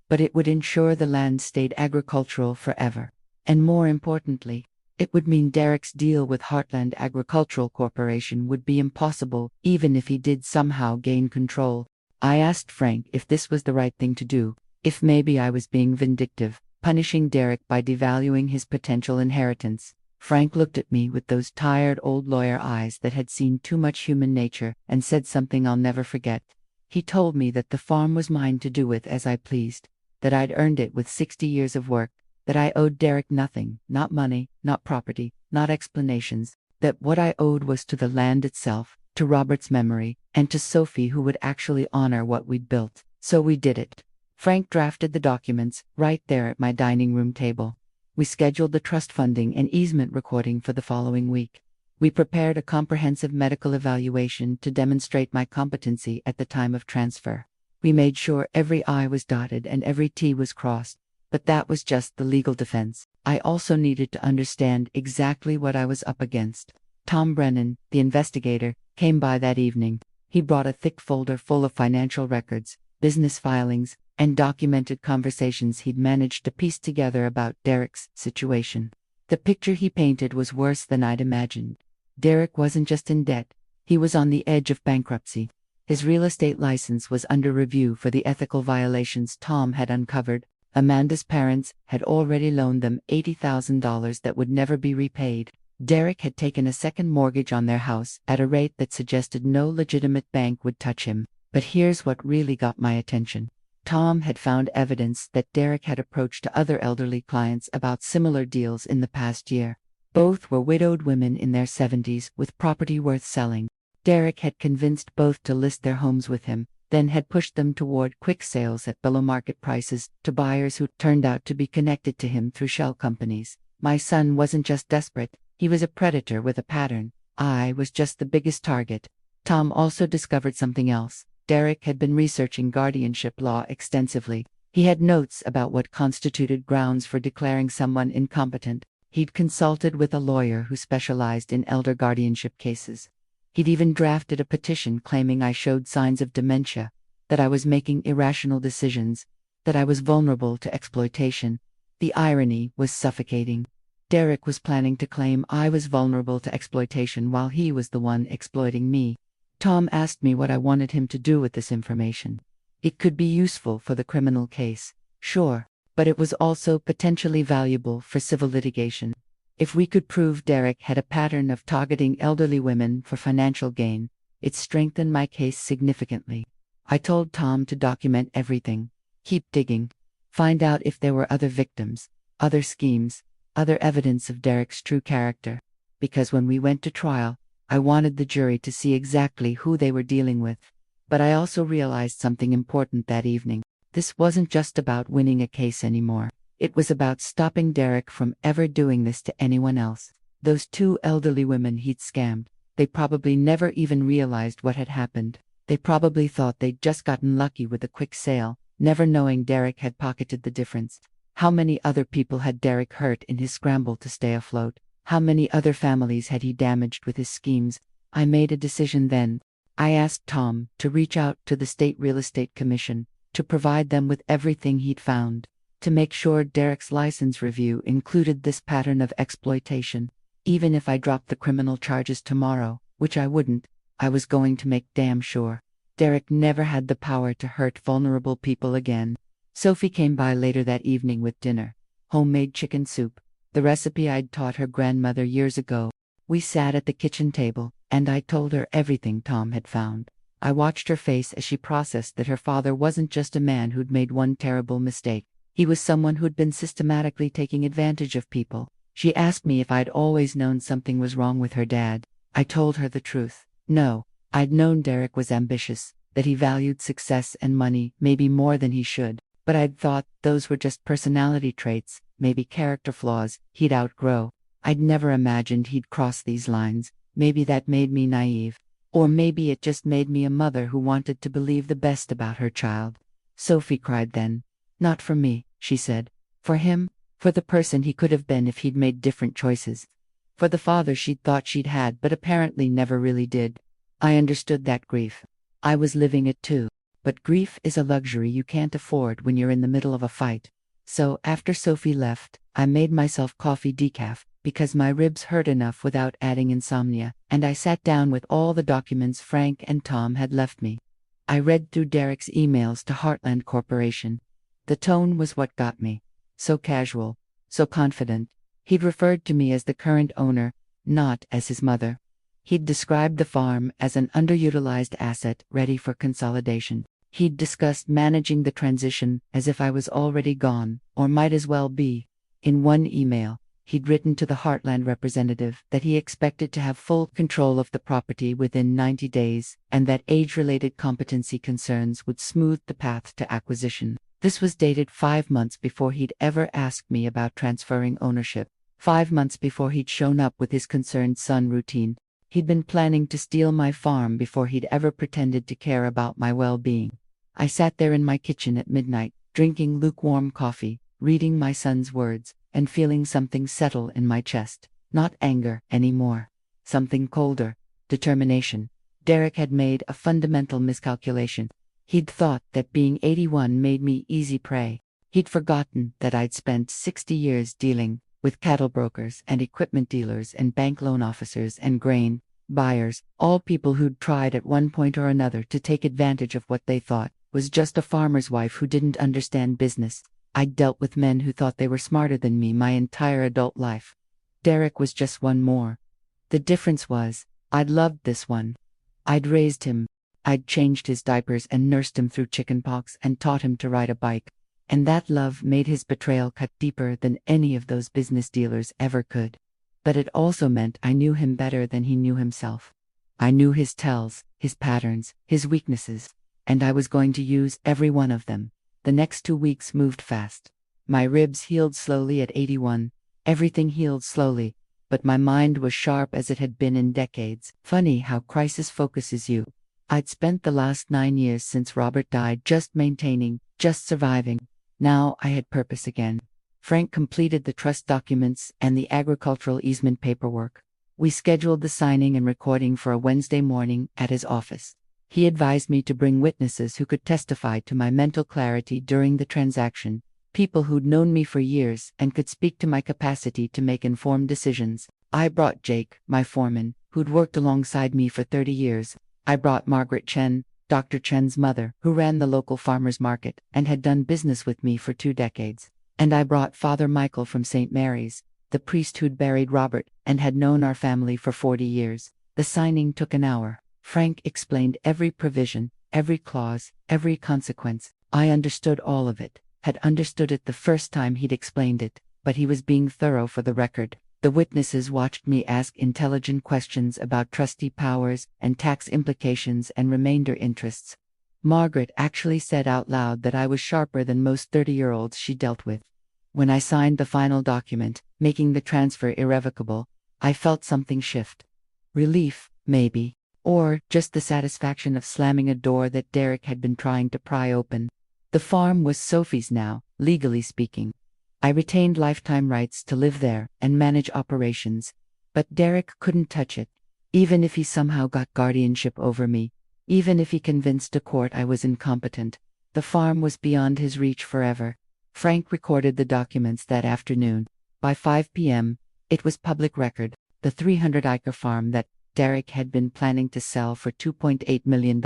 but it would ensure the land stayed agricultural forever. And more importantly, it would mean Derek's deal with Heartland Agricultural Corporation would be impossible, even if he did somehow gain control. I asked Frank if this was the right thing to do, if maybe I was being vindictive, punishing Derek by devaluing his potential inheritance. Frank looked at me with those tired old lawyer eyes that had seen too much human nature and said something I'll never forget. He told me that the farm was mine to do with as I pleased, that I'd earned it with 60 years of work, that I owed Derek nothing, not money, not property, not explanations, that what I owed was to the land itself, to Robert's memory, and to Sophie, who would actually honor what we'd built. So we did it. Frank drafted the documents right there at my dining room table. We scheduled the trust funding and easement recording for the following week. We prepared a comprehensive medical evaluation to demonstrate my competency at the time of transfer. We made sure every I was dotted and every T was crossed. But that was just the legal defense. I also needed to understand exactly what I was up against. Tom Brennan, the investigator, came by that evening. He brought a thick folder full of financial records, business filings, and documented conversations he'd managed to piece together about Derek's situation. The picture he painted was worse than I'd imagined. Derek wasn't just in debt, he was on the edge of bankruptcy. His real estate license was under review for the ethical violations Tom had uncovered. Amanda's parents had already loaned them $80,000 that would never be repaid. Derek had taken a second mortgage on their house at a rate that suggested no legitimate bank would touch him. But here's what really got my attention. Tom had found evidence that Derek had approached other elderly clients about similar deals in the past year. Both were widowed women in their 70s with property worth selling. Derek had convinced both to list their homes with him, then had pushed them toward quick sales at below-market prices to buyers who turned out to be connected to him through shell companies. My son wasn't just desperate, he was a predator with a pattern. I was just the biggest target. Tom also discovered something else. Derek had been researching guardianship law extensively. He had notes about what constituted grounds for declaring someone incompetent. He'd consulted with a lawyer who specialized in elder guardianship cases. He'd even drafted a petition claiming I showed signs of dementia, that I was making irrational decisions, that I was vulnerable to exploitation. The irony was suffocating. Derek was planning to claim I was vulnerable to exploitation while he was the one exploiting me. Tom asked me what I wanted him to do with this information. It could be useful for the criminal case, sure, but it was also potentially valuable for civil litigation. If we could prove Derek had a pattern of targeting elderly women for financial gain, it strengthened my case significantly. I told Tom to document everything, keep digging, find out if there were other victims, other schemes, other evidence of Derek's true character, because when we went to trial, I wanted the jury to see exactly who they were dealing with. But I also realized something important that evening. This wasn't just about winning a case anymore. It was about stopping Derek from ever doing this to anyone else. Those two elderly women he'd scammed, they probably never even realized what had happened. They probably thought they'd just gotten lucky with a quick sale, never knowing Derek had pocketed the difference. How many other people had Derek hurt in his scramble to stay afloat? How many other families had he damaged with his schemes? I made a decision then. I asked Tom to reach out to the State Real Estate Commission, to provide them with everything he'd found, to make sure Derek's license review included this pattern of exploitation. Even if I dropped the criminal charges tomorrow, which I wouldn't, I was going to make damn sure Derek never had the power to hurt vulnerable people again. Sophie came by later that evening with dinner. Homemade chicken soup, the recipe I'd taught her grandmother years ago. We sat at the kitchen table, and I told her everything Tom had found. I watched her face as she processed that her father wasn't just a man who'd made one terrible mistake. He was someone who'd been systematically taking advantage of people. She asked me if I'd always known something was wrong with her dad. I told her the truth. No, I'd known Derek was ambitious, that he valued success and money maybe more than he should, but I'd thought those were just personality traits, maybe character flaws he'd outgrow. I'd never imagined he'd cross these lines. Maybe that made me naive. Or maybe it just made me a mother who wanted to believe the best about her child. Sophie cried then. Not for me, she said. For him, for the person he could have been if he'd made different choices. For the father she'd thought she'd had but apparently never really did. I understood that grief. I was living it too. But grief is a luxury you can't afford when you're in the middle of a fight. So, after Sophie left, I made myself coffee decaf, because my ribs hurt enough without adding insomnia, and I sat down with all the documents Frank and Tom had left me. I read through Derek's emails to Heartland Corporation. The tone was what got me. So casual, so confident. He'd referred to me as the current owner, not as his mother. He'd described the farm as an underutilized asset ready for consolidation. He'd discussed managing the transition as if I was already gone, or might as well be. In one email, he'd written to the Heartland representative that he expected to have full control of the property within 90 days, and that age-related competency concerns would smooth the path to acquisition. This was dated 5 months before he'd ever asked me about transferring ownership. 5 months before he'd shown up with his concerned son routine. He'd been planning to steal my farm before he'd ever pretended to care about my well-being. I sat there in my kitchen at midnight, drinking lukewarm coffee, reading my son's words, and feeling something settle in my chest. Not anger anymore. Something colder. Determination. Derek had made a fundamental miscalculation. He'd thought that being 81 made me easy prey. He'd forgotten that I'd spent 60 years dealing with cattle brokers and equipment dealers and bank loan officers and grain buyers, all people who'd tried at one point or another to take advantage of what they thought was just a farmer's wife who didn't understand business. I'd dealt with men who thought they were smarter than me my entire adult life. Derek was just one more. The difference was, I'd loved this one. I'd raised him. I'd changed his diapers and nursed him through chickenpox and taught him to ride a bike. And that love made his betrayal cut deeper than any of those business dealers ever could. But it also meant I knew him better than he knew himself. I knew his tells, his patterns, his weaknesses, and I was going to use every one of them. The next 2 weeks moved fast. My ribs healed slowly at 81. Everything healed slowly, but my mind was sharp as it had been in decades. Funny how crisis focuses you. I'd spent the last 9 years since Robert died just maintaining, just surviving. Now I had purpose again. Frank completed the trust documents and the agricultural easement paperwork. We scheduled the signing and recording for a Wednesday morning at his office. He advised me to bring witnesses who could testify to my mental clarity during the transaction, people who'd known me for years and could speak to my capacity to make informed decisions. I brought Jake, my foreman, who'd worked alongside me for 30 years. I brought Margaret Chen, Dr. Chen's mother, who ran the local farmers market and had done business with me for 2 decades. And I brought Father Michael from St. Mary's, the priest who'd buried Robert and had known our family for 40 years. The signing took an hour. Frank explained every provision, every clause, every consequence. I understood all of it, had understood it the first time he'd explained it, but he was being thorough for the record. The witnesses watched me ask intelligent questions about trustee powers and tax implications and remainder interests. Margaret actually said out loud that I was sharper than most 30-year-olds she dealt with. When I signed the final document, making the transfer irrevocable, I felt something shift. Relief, maybe. Or just the satisfaction of slamming a door that Derek had been trying to pry open. The farm was Sophie's now, legally speaking. I retained lifetime rights to live there and manage operations, but Derek couldn't touch it. Even if he somehow got guardianship over me, even if he convinced a court I was incompetent, the farm was beyond his reach forever. Frank recorded the documents that afternoon. By 5 p.m., it was public record. The 300-acre farm that Derek had been planning to sell for $2.8 million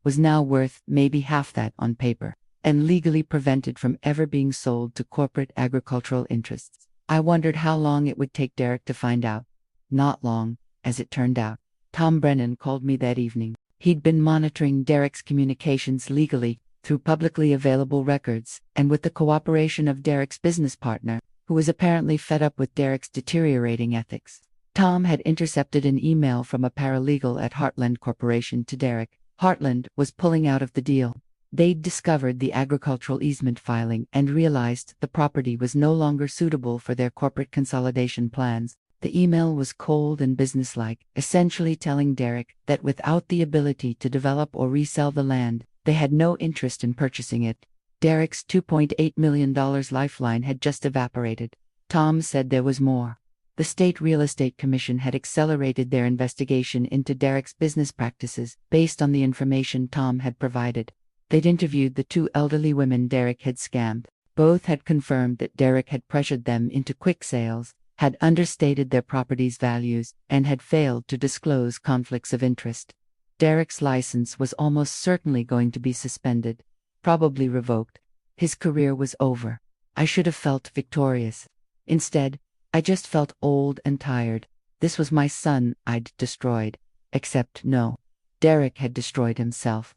was now worth maybe half that on paper, and legally prevented from ever being sold to corporate agricultural interests. I wondered how long it would take Derek to find out. Not long, as it turned out. Tom Brennan called me that evening. He'd been monitoring Derek's communications legally, through publicly available records, and with the cooperation of Derek's business partner, who was apparently fed up with Derek's deteriorating ethics. Tom had intercepted an email from a paralegal at Heartland Corporation to Derek. Heartland was pulling out of the deal. They'd discovered the agricultural easement filing and realized the property was no longer suitable for their corporate consolidation plans. The email was cold and businesslike, essentially telling Derek that without the ability to develop or resell the land, they had no interest in purchasing it. Derek's $2.8 million lifeline had just evaporated. Tom said there was more. The State Real Estate Commission had accelerated their investigation into Derek's business practices based on the information Tom had provided. They'd interviewed the two elderly women Derek had scammed. Both had confirmed that Derek had pressured them into quick sales, had understated their property's values, and had failed to disclose conflicts of interest. Derek's license was almost certainly going to be suspended, probably revoked. His career was over. I should have felt victorious. Instead, I just felt old and tired. This was my son I'd destroyed. Except no. Derek had destroyed himself.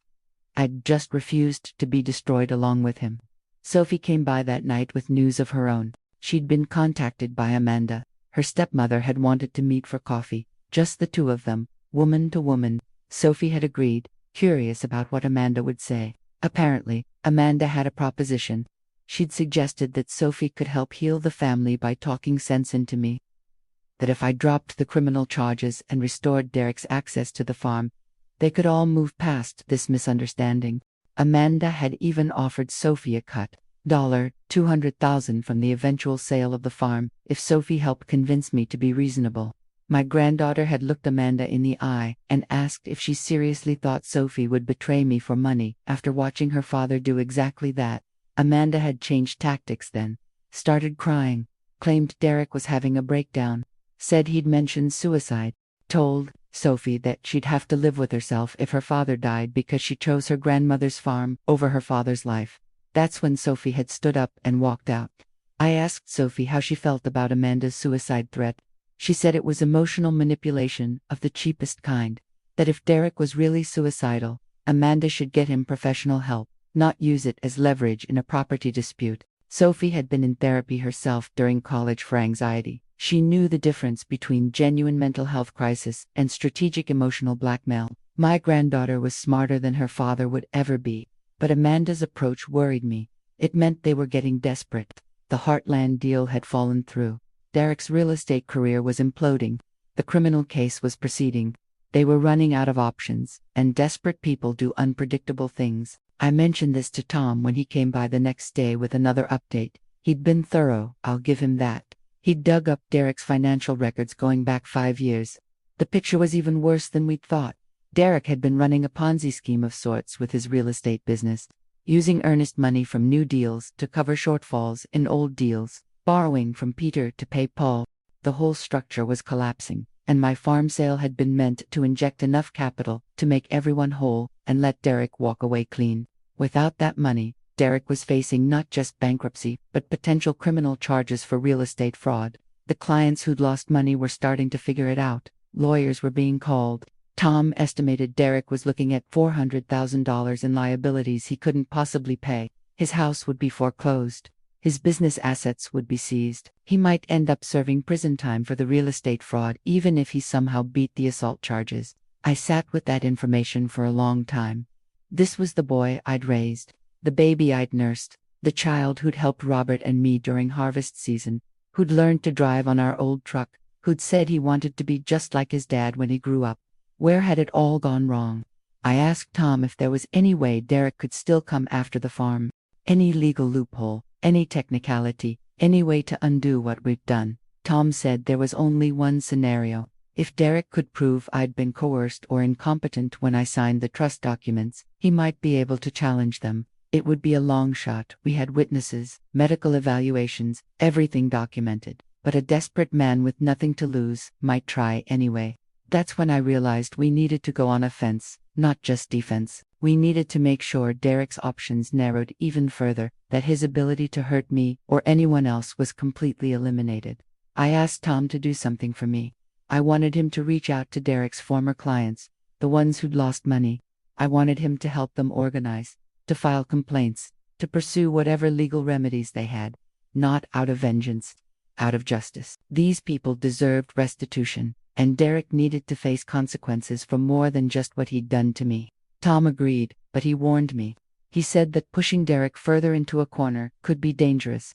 I'd just refused to be destroyed along with him. Sophie came by that night with news of her own. She'd been contacted by Amanda. Her stepmother had wanted to meet for coffee. Just the two of them, woman to woman. Sophie had agreed, curious about what Amanda would say. Apparently, Amanda had a proposition. She'd suggested that Sophie could help heal the family by talking sense into me. That if I dropped the criminal charges and restored Derek's access to the farm, they could all move past this misunderstanding. Amanda had even offered Sophie a cut, $200,000 from the eventual sale of the farm, if Sophie helped convince me to be reasonable. My granddaughter had looked Amanda in the eye and asked if she seriously thought Sophie would betray me for money after watching her father do exactly that. Amanda had changed tactics then, started crying, claimed Derek was having a breakdown, said he'd mentioned suicide, told Sophie that she'd have to live with herself if her father died because she chose her grandmother's farm over her father's life. That's when Sophie had stood up and walked out. I asked Sophie how she felt about Amanda's suicide threat. She said it was emotional manipulation of the cheapest kind, that if Derek was really suicidal, Amanda should get him professional help, not use it as leverage in a property dispute. Sophie had been in therapy herself during college for anxiety. She knew the difference between genuine mental health crisis and strategic emotional blackmail. My granddaughter was smarter than her father would ever be, but Amanda's approach worried me. It meant they were getting desperate. The Heartland deal had fallen through. Derek's real estate career was imploding. The criminal case was proceeding. They were running out of options, and desperate people do unpredictable things. I mentioned this to Tom when he came by the next day with another update. He'd been thorough, I'll give him that. He'd dug up Derek's financial records going back 5 years. The picture was even worse than we'd thought. Derek had been running a Ponzi scheme of sorts with his real estate business, using earnest money from new deals to cover shortfalls in old deals, borrowing from Peter to pay Paul. The whole structure was collapsing, and my farm sale had been meant to inject enough capital to make everyone whole and let Derek walk away clean. Without that money, Derek was facing not just bankruptcy, but potential criminal charges for real estate fraud. The clients who'd lost money were starting to figure it out. Lawyers were being called. Tom estimated Derek was looking at $400,000 in liabilities he couldn't possibly pay. His house would be foreclosed. His business assets would be seized. He might end up serving prison time for the real estate fraud even if he somehow beat the assault charges. I sat with that information for a long time. This was the boy I'd raised, the baby I'd nursed, the child who'd helped Robert and me during harvest season, who'd learned to drive on our old truck, who'd said he wanted to be just like his dad when he grew up. Where had it all gone wrong? I asked Tom if there was any way Derek could still come after the farm. Any legal loophole, any technicality, any way to undo what we'd done. Tom said there was only one scenario. If Derek could prove I'd been coerced or incompetent when I signed the trust documents, he might be able to challenge them. It would be a long shot. We had witnesses, medical evaluations, everything documented. But a desperate man with nothing to lose might try anyway. That's when I realized we needed to go on offense, not just defense. We needed to make sure Derek's options narrowed even further, that his ability to hurt me or anyone else was completely eliminated. I asked Tom to do something for me. I wanted him to reach out to Derek's former clients, the ones who'd lost money. I wanted him to help them organize, to file complaints, to pursue whatever legal remedies they had, not out of vengeance, out of justice. These people deserved restitution, and Derek needed to face consequences for more than just what he'd done to me. Tom agreed, but he warned me. He said that pushing Derek further into a corner could be dangerous,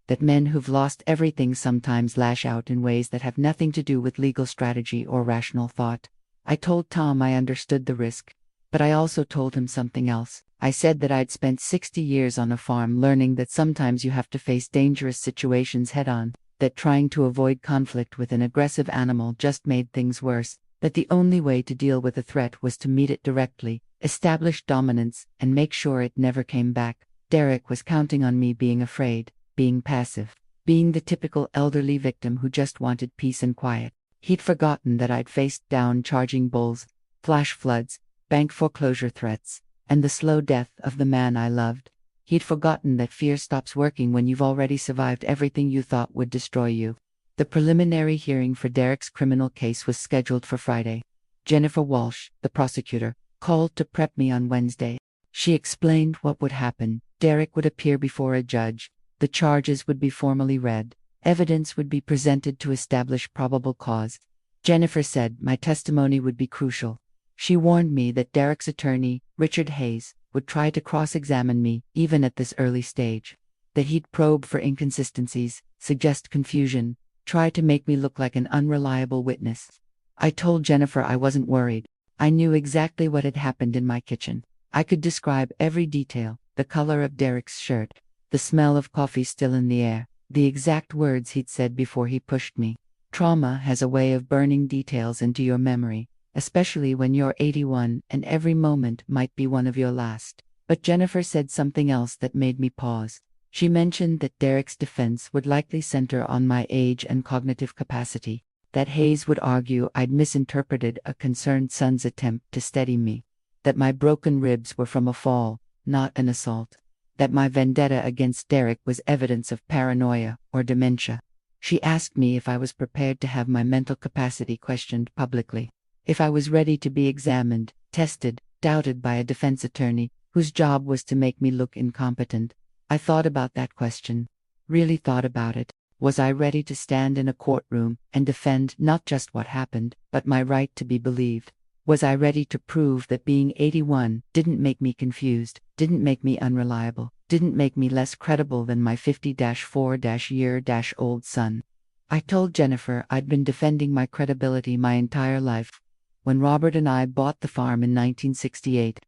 that men who've lost everything sometimes lash out in ways that have nothing to do with legal strategy or rational thought. I told Tom I understood the risk, but I also told him something else. I said that I'd spent 60 years on a farm learning that sometimes you have to face dangerous situations head-on, that trying to avoid conflict with an aggressive animal just made things worse, that the only way to deal with a threat was to meet it directly, establish dominance, and make sure it never came back. Derek was counting on me being afraid, being passive, being the typical elderly victim who just wanted peace and quiet. He'd forgotten that I'd faced down charging bulls, flash floods, bank foreclosure threats, and the slow death of the man I loved. He'd forgotten that fear stops working when you've already survived everything you thought would destroy you. The preliminary hearing for Derek's criminal case was scheduled for Friday. Jennifer Walsh, the prosecutor, called to prep me on Wednesday. She explained what would happen. Derek would appear before a judge. The charges would be formally read. Evidence would be presented to establish probable cause. Jennifer said my testimony would be crucial. She warned me that Derek's attorney, Richard Hayes, would try to cross-examine me, even at this early stage. That he'd probe for inconsistencies, suggest confusion, try to make me look like an unreliable witness. I told Jennifer I wasn't worried. I knew exactly what had happened in my kitchen. I could describe every detail, the color of Derek's shirt, the smell of coffee still in the air, the exact words he'd said before he pushed me. Trauma has a way of burning details into your memory, especially when you're 81 and every moment might be one of your last. But Jennifer said something else that made me pause. She mentioned that Derek's defense would likely center on my age and cognitive capacity, that Hayes would argue I'd misinterpreted a concerned son's attempt to steady me, that my broken ribs were from a fall, not an assault, that my vendetta against Derek was evidence of paranoia or dementia. She asked me if I was prepared to have my mental capacity questioned publicly, if I was ready to be examined, tested, doubted by a defense attorney whose job was to make me look incompetent. I thought about that question, really thought about it. Was I ready to stand in a courtroom and defend not just what happened, but my right to be believed? Was I ready to prove that being 81 didn't make me confused, didn't make me unreliable, didn't make me less credible than my 50-4-year-old son? I told Jennifer I'd been defending my credibility my entire life. When Robert and I bought the farm in 1968,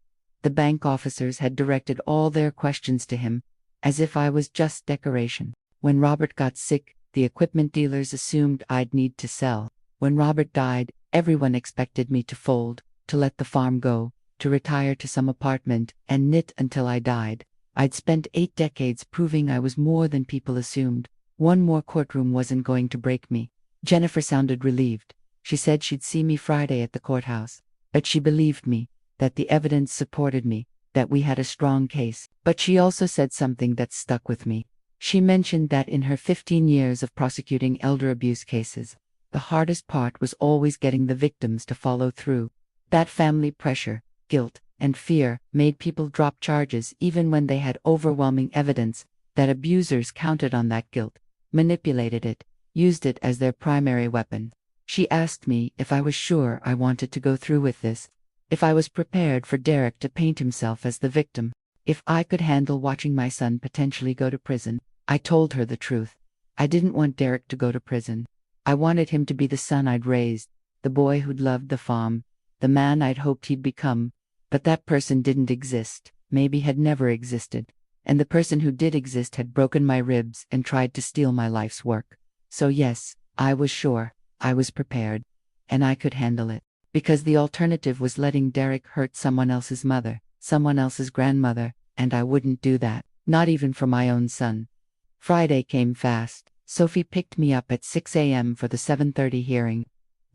the bank officers had directed all their questions to him, as if I was just decoration. When Robert got sick, the equipment dealers assumed I'd need to sell. When Robert died, everyone expected me to fold, to let the farm go, to retire to some apartment and knit until I died. I'd spent 8 decades proving I was more than people assumed. One more courtroom wasn't going to break me. Jennifer sounded relieved. She said she'd see me Friday at the courthouse. But she believed me, that the evidence supported me, that we had a strong case. But she also said something that stuck with me. She mentioned that in her 15 years of prosecuting elder abuse cases, the hardest part was always getting the victims to follow through. That family pressure, guilt, and fear made people drop charges even when they had overwhelming evidence, that abusers counted on that guilt, manipulated it, used it as their primary weapon. She asked me if I was sure I wanted to go through with this, if I was prepared for Derek to paint himself as the victim, if I could handle watching my son potentially go to prison. I told her the truth. I didn't want Derek to go to prison. I wanted him to be the son I'd raised, the boy who'd loved the farm, the man I'd hoped he'd become. But that person didn't exist, maybe had never existed. And the person who did exist had broken my ribs and tried to steal my life's work. So yes, I was sure, I was prepared, and I could handle it. Because the alternative was letting Derek hurt someone else's mother, someone else's grandmother, and I wouldn't do that, not even for my own son. Friday came fast. Sophie picked me up at 6 a.m. for the 7:30 hearing.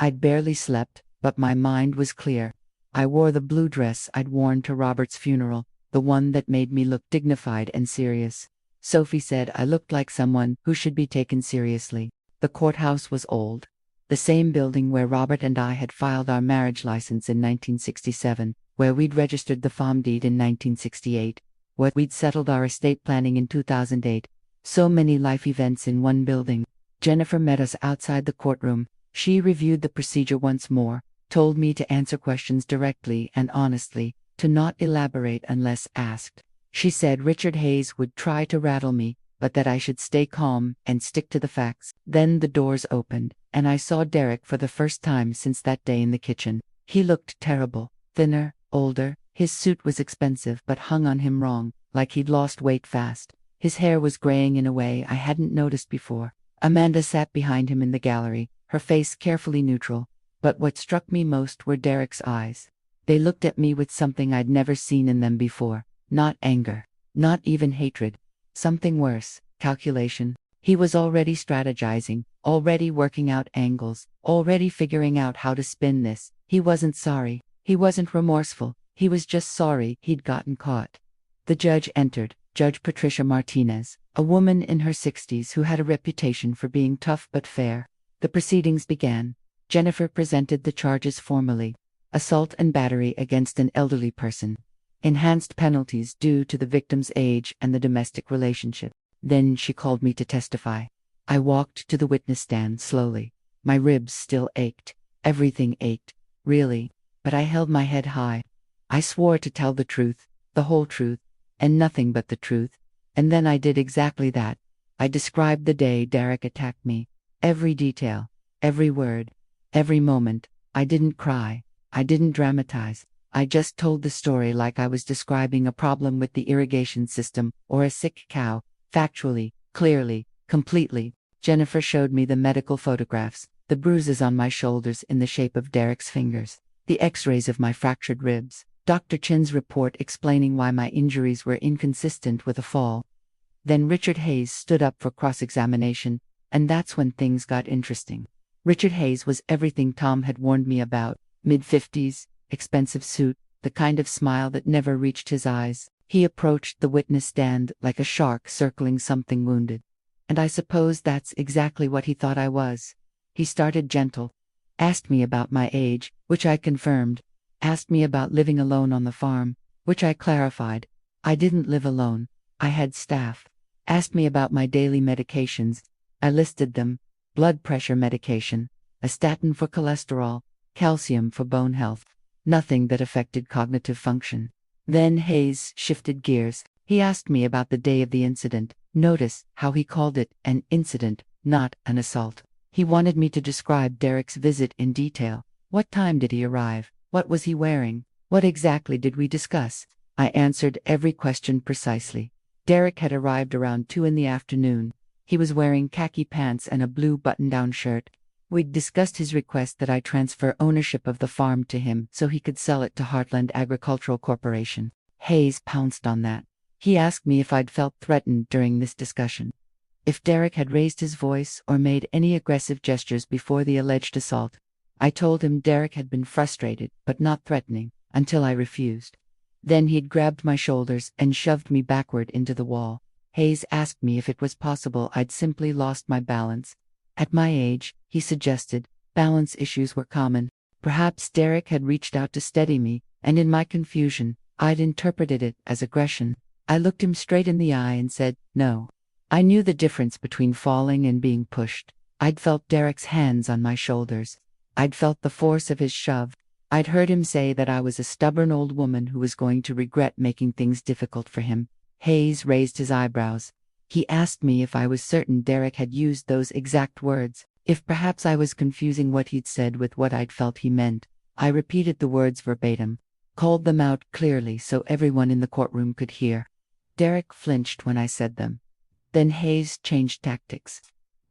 I'd barely slept, but my mind was clear. I wore the blue dress I'd worn to Robert's funeral, the one that made me look dignified and serious. Sophie said I looked like someone who should be taken seriously. The courthouse was old. The same building where Robert and I had filed our marriage license in 1967, where we'd registered the farm deed in 1968, where we'd settled our estate planning in 2008. So many life events in one building. Jennifer met us outside the courtroom. She reviewed the procedure once more, told me to answer questions directly and honestly, to not elaborate unless asked. She said Richard Hayes would try to rattle me, but that I should stay calm and stick to the facts. Then the doors opened, and I saw Derek for the first time since that day in the kitchen. He looked terrible, thinner, older. His suit was expensive but hung on him wrong, like he'd lost weight fast. His hair was graying in a way I hadn't noticed before. Amanda sat behind him in the gallery, her face carefully neutral. But what struck me most were Derek's eyes. They looked at me with something I'd never seen in them before. Not anger. Not even hatred. Something worse, calculation. He was already strategizing, already working out angles, already figuring out how to spin this. He wasn't sorry. He wasn't remorseful. He was just sorry he'd gotten caught. The judge entered, Judge Patricia Martinez, a woman in her 60s who had a reputation for being tough but fair. The proceedings began. Jennifer presented the charges formally. Assault and battery against an elderly person. Enhanced penalties due to the victim's age and the domestic relationship. Then she called me to testify. I walked to the witness stand slowly. My ribs still ached. Everything ached, really, but I held my head high. I swore to tell the truth, the whole truth, and nothing but the truth. And then I did exactly that. I described the day Derek attacked me. Every detail, every word, every moment. I didn't cry. I didn't dramatize. I just told the story like I was describing a problem with the irrigation system or a sick cow, factually, clearly, completely. Jennifer showed me the medical photographs, the bruises on my shoulders in the shape of Derek's fingers, the x-rays of my fractured ribs, Dr. Chin's report explaining why my injuries were inconsistent with a fall. Then Richard Hayes stood up for cross-examination, and that's when things got interesting. Richard Hayes was everything Tom had warned me about. Mid-50s, expensive suit, the kind of smile that never reached his eyes. He approached the witness stand like a shark circling something wounded. And I suppose that's exactly what he thought I was. He started gentle. Asked me about my age, which I confirmed. Asked me about living alone on the farm, which I clarified. I didn't live alone. I had staff. Asked me about my daily medications. I listed them. Blood pressure medication, a statin for cholesterol, calcium for bone health. Nothing that affected cognitive function. Then Hayes shifted gears. He asked me about the day of the incident. Notice how he called it an incident, not an assault. He wanted me to describe Derek's visit in detail. What time did he arrive? What was he wearing? What exactly did we discuss? I answered every question precisely. Derek had arrived around 2 in the afternoon. He was wearing khaki pants and a blue button-down shirt. We'd discussed his request that I transfer ownership of the farm to him so he could sell it to Heartland Agricultural Corporation. Hayes pounced on that. He asked me if I'd felt threatened during this discussion. If Derek had raised his voice or made any aggressive gestures before the alleged assault. I told him Derek had been frustrated but not threatening, until I refused. Then he'd grabbed my shoulders and shoved me backward into the wall. Hayes asked me if it was possible I'd simply lost my balance. At my age, he suggested, balance issues were common. Perhaps Derek had reached out to steady me, and in my confusion, I'd interpreted it as aggression. I looked him straight in the eye and said, no. I knew the difference between falling and being pushed. I'd felt Derek's hands on my shoulders. I'd felt the force of his shove. I'd heard him say that I was a stubborn old woman who was going to regret making things difficult for him. Hayes raised his eyebrows. He asked me if I was certain Derek had used those exact words, if perhaps I was confusing what he'd said with what I'd felt he meant. I repeated the words verbatim, called them out clearly so everyone in the courtroom could hear. Derek flinched when I said them. Then Hayes changed tactics.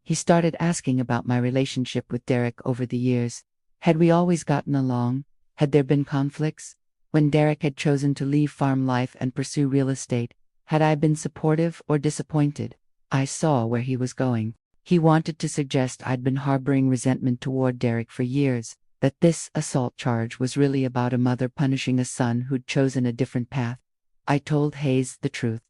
He started asking about my relationship with Derek over the years. Had we always gotten along? Had there been conflicts? When Derek had chosen to leave farm life and pursue real estate, had I been supportive or disappointed? I saw where he was going. He wanted to suggest I'd been harboring resentment toward Derek for years, that this assault charge was really about a mother punishing a son who'd chosen a different path. I told Hayes the truth.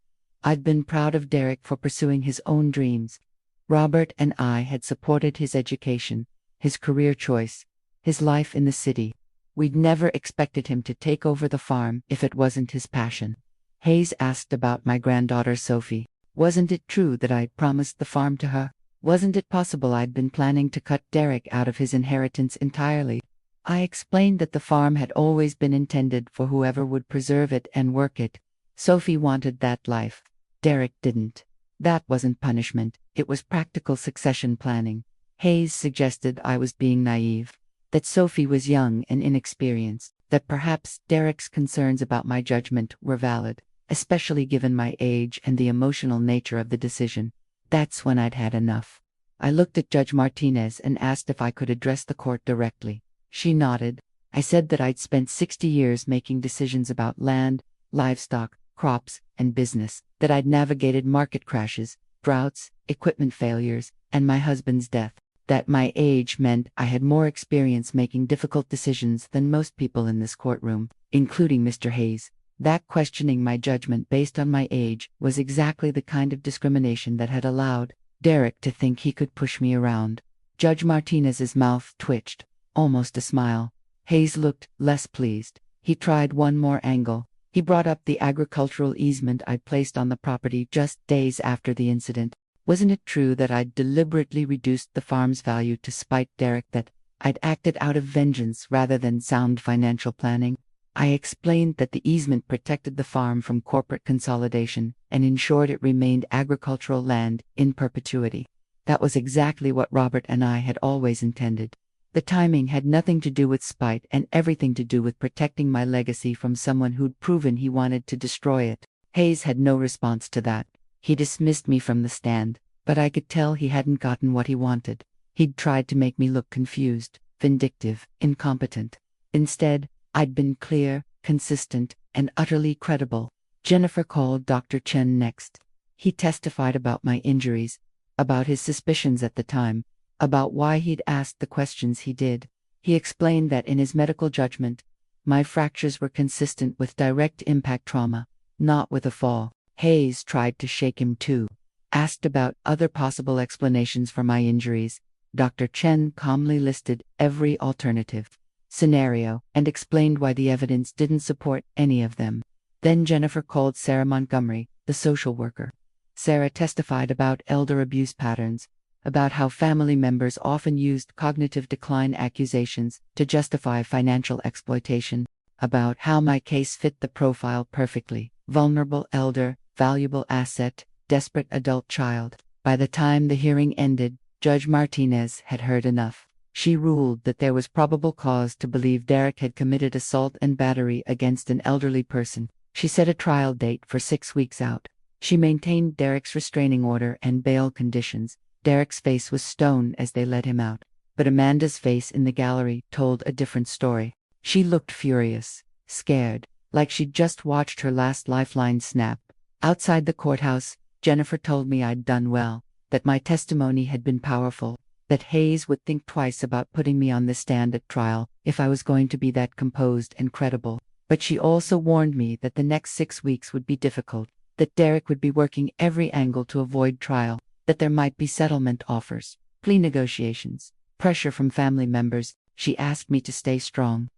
I'd been proud of Derek for pursuing his own dreams. Robert and I had supported his education. his career choice, his life in the city. We'd never expected him to take over the farm if it wasn't his passion. Hayes asked about my granddaughter Sophie. Wasn't it true that I'd promised the farm to her? Wasn't it possible I'd been planning to cut Derek out of his inheritance entirely? I explained that the farm had always been intended for whoever would preserve it and work it. Sophie wanted that life. Derek didn't. That wasn't punishment, it was practical succession planning. Hayes suggested I was being naive, that Sophie was young and inexperienced, that perhaps Derek's concerns about my judgment were valid, especially given my age and the emotional nature of the decision. That's when I'd had enough. I looked at Judge Martinez and asked if I could address the court directly. She nodded. I said that I'd spent 60 years making decisions about land, livestock, crops, and business, that I'd navigated market crashes, droughts, equipment failures, and my husband's death, that my age meant I had more experience making difficult decisions than most people in this courtroom, including Mr. Hayes. That questioning my judgment based on my age was exactly the kind of discrimination that had allowed Derek to think he could push me around. Judge Martinez's mouth twitched, almost a smile. Hayes looked less pleased. He tried one more angle. He brought up the agricultural easement I'd placed on the property just days after the incident. Wasn't it true that I'd deliberately reduced the farm's value to spite Derek, that I'd acted out of vengeance rather than sound financial planning? I explained that the easement protected the farm from corporate consolidation and ensured it remained agricultural land in perpetuity. That was exactly what Robert and I had always intended. The timing had nothing to do with spite and everything to do with protecting my legacy from someone who'd proven he wanted to destroy it. Hayes had no response to that. He dismissed me from the stand, but I could tell he hadn't gotten what he wanted. He'd tried to make me look confused, vindictive, incompetent. Instead, I'd been clear, consistent, and utterly credible. Jennifer called Dr. Chen next. He testified about my injuries, about his suspicions at the time, about why he'd asked the questions he did. He explained that in his medical judgment, my fractures were consistent with direct impact trauma, not with a fall. Hayes tried to shake him too. Asked about other possible explanations for my injuries, Dr. Chen calmly listed every alternative scenario and explained why the evidence didn't support any of them. Then Jennifer called Sarah Montgomery, the social worker. Sarah testified about elder abuse patterns, about how family members often used cognitive decline accusations to justify financial exploitation, about how my case fit the profile perfectly: vulnerable elder, valuable asset, desperate adult child. By the time the hearing ended, Judge Martinez had heard enough. She ruled that there was probable cause to believe Derek had committed assault and battery against an elderly person. She set a trial date for 6 weeks out. She maintained Derek's restraining order and bail conditions. Derek's face was stone as they let him out. But Amanda's face in the gallery told a different story. She looked furious, scared, like she'd just watched her last lifeline snap. Outside the courthouse, Jennifer told me I'd done well, that my testimony had been powerful, that Hayes would think twice about putting me on the stand at trial if I was going to be that composed and credible. But she also warned me that the next 6 weeks would be difficult, that Derek would be working every angle to avoid trial, that there might be settlement offers, plea negotiations, pressure from family members. She asked me to stay strong.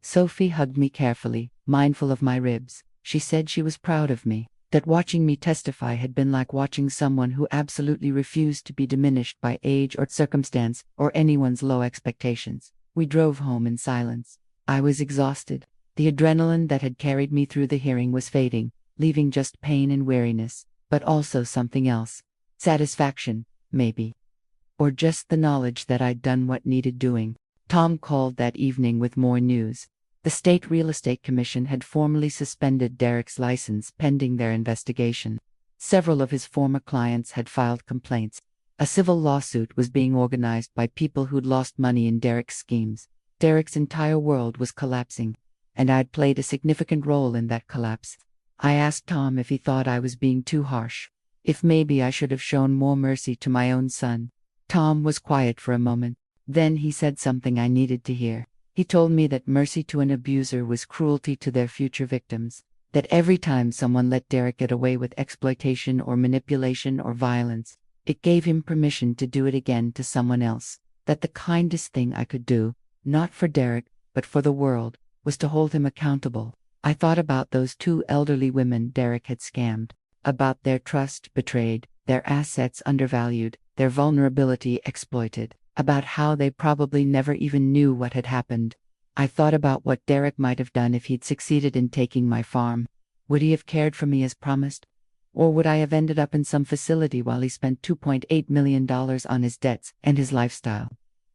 Sophie hugged me carefully, mindful of my ribs. She said she was proud of me, that watching me testify had been like watching someone who absolutely refused to be diminished by age or circumstance or anyone's low expectations. We drove home in silence. I was exhausted. The adrenaline that had carried me through the hearing was fading, leaving just pain and weariness, but also something else. Satisfaction, maybe. Or just the knowledge that I'd done what needed doing. Tom called that evening with more news. The State Real Estate Commission had formally suspended Derek's license pending their investigation. Several of his former clients had filed complaints. A civil lawsuit was being organized by people who'd lost money in Derek's schemes. Derek's entire world was collapsing, and I'd played a significant role in that collapse. I asked Tom if he thought I was being too harsh, if maybe I should have shown more mercy to my own son. Tom was quiet for a moment. Then he said something I needed to hear. He told me that mercy to an abuser was cruelty to their future victims, that every time someone let Derek get away with exploitation or manipulation or violence, it gave him permission to do it again to someone else. That the kindest thing I could do, not for Derek, but for the world, was to hold him accountable. I thought about those two elderly women Derek had scammed, about their trust betrayed, their assets undervalued, their vulnerability exploited, about how they probably never even knew what had happened. I thought about what Derek might have done if he'd succeeded in taking my farm. Would he have cared for me as promised? Or would I have ended up in some facility while he spent $2.8 million on his debts and his lifestyle?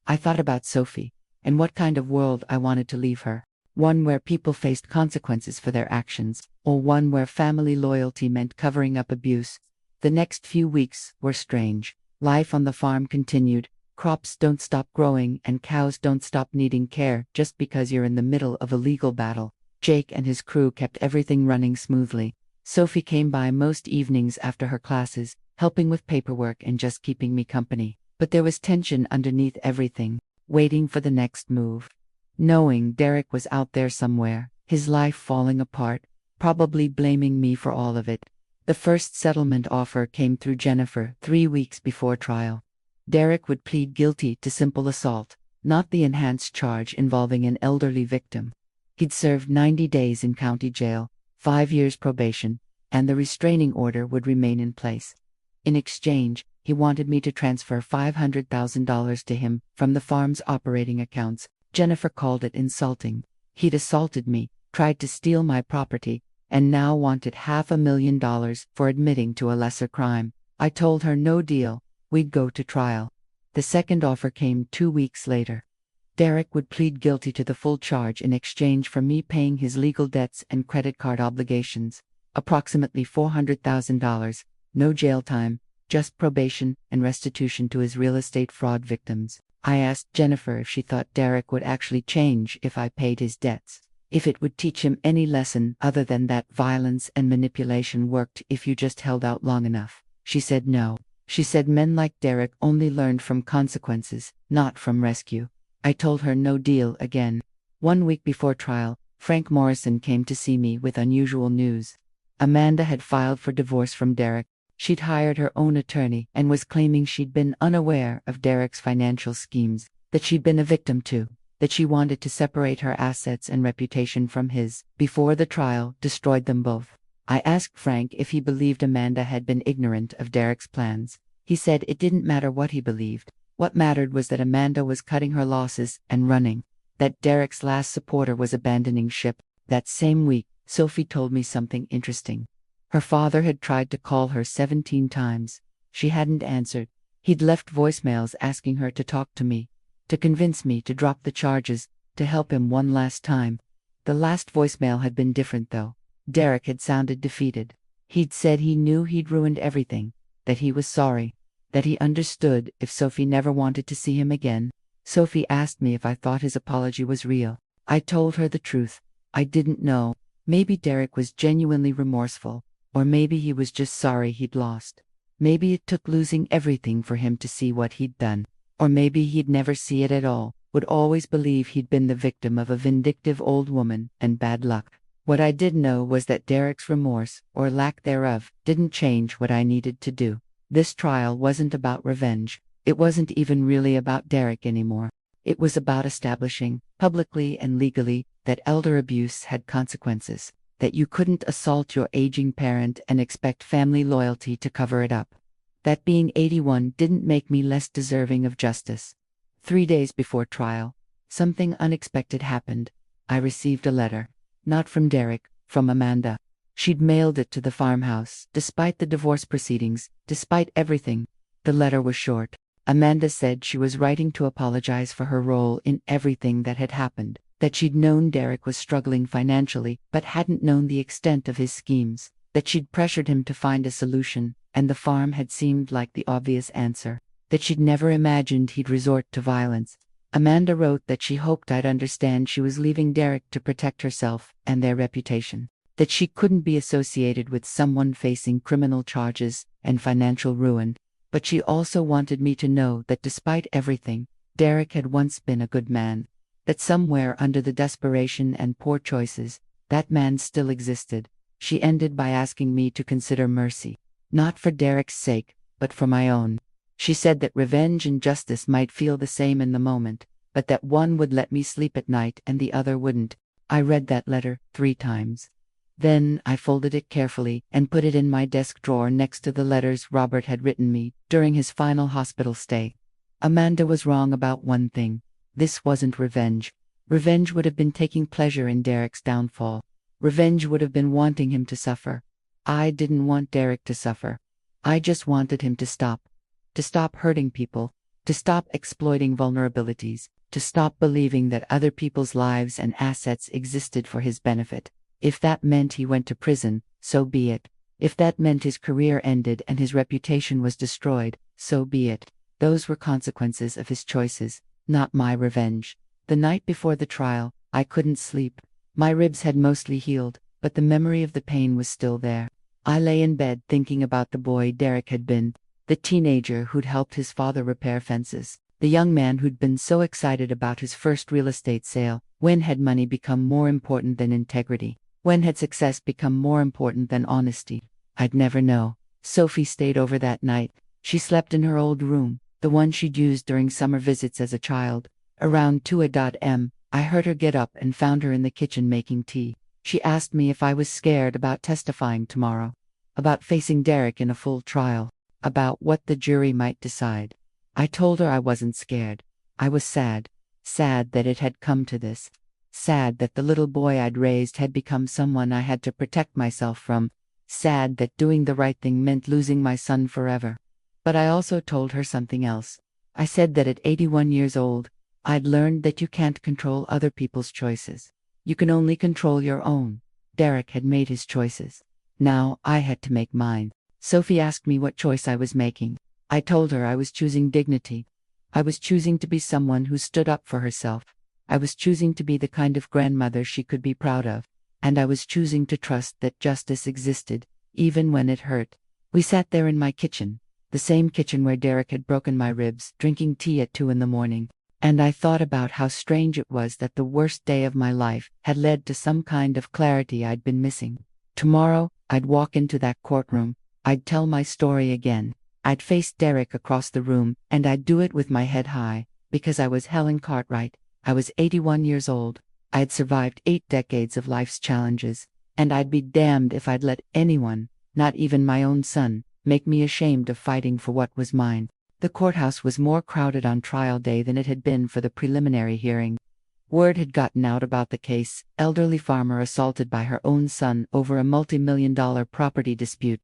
I thought about Sophie, and what kind of world I wanted to leave her. One where people faced consequences for their actions, or one where family loyalty meant covering up abuse. The next few weeks were strange. Life on the farm continued. Crops don't stop growing and cows don't stop needing care just because you're in the middle of a legal battle. Jake and his crew kept everything running smoothly. Sophie came by most evenings after her classes, helping with paperwork and just keeping me company. But there was tension underneath everything, waiting for the next move. Knowing Derek was out there somewhere, his life falling apart, probably blaming me for all of it. The first settlement offer came through Jennifer 3 weeks before trial. Derek would plead guilty to simple assault, not the enhanced charge involving an elderly victim. He'd served 90 days in county jail, 5 years probation, and the restraining order would remain in place. In exchange, he wanted me to transfer $500,000 to him from the farm's operating accounts. Jennifer called it insulting. He'd assaulted me, tried to steal my property, and now wanted $500,000 for admitting to a lesser crime. I told her no deal, we'd go to trial. The second offer came 2 weeks later. Derek would plead guilty to the full charge in exchange for me paying his legal debts and credit card obligations, approximately $400,000, no jail time, just probation and restitution to his real estate fraud victims. I asked Jennifer if she thought Derek would actually change if I paid his debts, if it would teach him any lesson other than that violence and manipulation worked if you just held out long enough. She said no. She said men like Derek only learned from consequences, not from rescue. I told her no deal again. 1 week before trial, Frank Morrison came to see me with unusual news. Amanda had filed for divorce from Derek. She'd hired her own attorney and was claiming she'd been unaware of Derek's financial schemes, that she'd been a victim too, that she wanted to separate her assets and reputation from his. Before the trial destroyed them both. I asked Frank if he believed Amanda had been ignorant of Derek's plans. He said it didn't matter what he believed. What mattered was that Amanda was cutting her losses and running, that Derek's last supporter was abandoning ship. That same week, Sophie told me something interesting. Her father had tried to call her 17 times. She hadn't answered. He'd left voicemails asking her to talk to me, to convince me to drop the charges, to help him one last time. The last voicemail had been different though. Derek had sounded defeated. He'd said he knew he'd ruined everything, that he was sorry, that he understood if Sophie never wanted to see him again. Sophie asked me if I thought his apology was real. I told her the truth. I didn't know. Maybe Derek was genuinely remorseful. Or maybe he was just sorry he'd lost. Maybe it took losing everything for him to see what he'd done. Or maybe he'd never see it at all, would always believe he'd been the victim of a vindictive old woman and bad luck. What I did know was that Derek's remorse, or lack thereof, didn't change what I needed to do. This trial wasn't about revenge. It wasn't even really about Derek anymore. It was about establishing, publicly and legally, that elder abuse had consequences. That you couldn't assault your aging parent and expect family loyalty to cover it up. That being 81 didn't make me less deserving of justice. 3 days before trial, something unexpected happened. I received a letter. Not from Derek, from Amanda. She'd mailed it to the farmhouse, despite the divorce proceedings, despite everything. The letter was short. Amanda said she was writing to apologize for her role in everything that had happened. That she'd known Derek was struggling financially, but hadn't known the extent of his schemes, that she'd pressured him to find a solution, and the farm had seemed like the obvious answer, that she'd never imagined he'd resort to violence. Amanda wrote that she hoped I'd understand she was leaving Derek to protect herself and their reputation, that she couldn't be associated with someone facing criminal charges and financial ruin, but she also wanted me to know that despite everything, Derek had once been a good man. That somewhere under the desperation and poor choices, that man still existed. She ended by asking me to consider mercy, not for Derek's sake, but for my own. She said that revenge and justice might feel the same in the moment, but that one would let me sleep at night and the other wouldn't. I read that letter 3 times. Then I folded it carefully and put it in my desk drawer next to the letters Robert had written me during his final hospital stay. Amanda was wrong about one thing. This wasn't revenge. Revenge would have been taking pleasure in Derek's downfall. Revenge would have been wanting him to suffer. I didn't want Derek to suffer. I just wanted him to stop. To stop hurting people. To stop exploiting vulnerabilities. To stop believing that other people's lives and assets existed for his benefit. If that meant he went to prison, so be it. If that meant his career ended and his reputation was destroyed, so be it. Those were consequences of his choices, not my revenge. The night before the trial, I couldn't sleep. My ribs had mostly healed, but the memory of the pain was still there. I lay in bed thinking about the boy Derek had been, the teenager who'd helped his father repair fences, the young man who'd been so excited about his first real estate sale. When had money become more important than integrity? When had success become more important than honesty? I'd never know. Sophie stayed over that night. She slept in her old room, the one she'd used during summer visits as a child. Around 2 a.m., I heard her get up and found her in the kitchen making tea. She asked me if I was scared about testifying tomorrow, about facing Derek in a full trial, about what the jury might decide. I told her I wasn't scared. I was sad. Sad that it had come to this. Sad that the little boy I'd raised had become someone I had to protect myself from. Sad that doing the right thing meant losing my son forever. But I also told her something else. I said that at 81 years old, I'd learned that you can't control other people's choices. You can only control your own. Derek had made his choices. Now I had to make mine. Sophie asked me what choice I was making. I told her I was choosing dignity. I was choosing to be someone who stood up for herself. I was choosing to be the kind of grandmother she could be proud of. And I was choosing to trust that justice existed, even when it hurt. We sat there in my kitchen, the same kitchen where Derek had broken my ribs, drinking tea at 2 a.m. And I thought about how strange it was that the worst day of my life had led to some kind of clarity I'd been missing. Tomorrow, I'd walk into that courtroom. I'd tell my story again. I'd face Derek across the room, and I'd do it with my head high, because I was Helen Cartwright. I was 81 years old. I had survived 8 decades of life's challenges, and I'd be damned if I'd let anyone, not even my own son, make me ashamed of fighting for what was mine. The courthouse was more crowded on trial day than it had been for the preliminary hearing. Word had gotten out about the case: elderly farmer assaulted by her own son over a multi-million-dollar property dispute.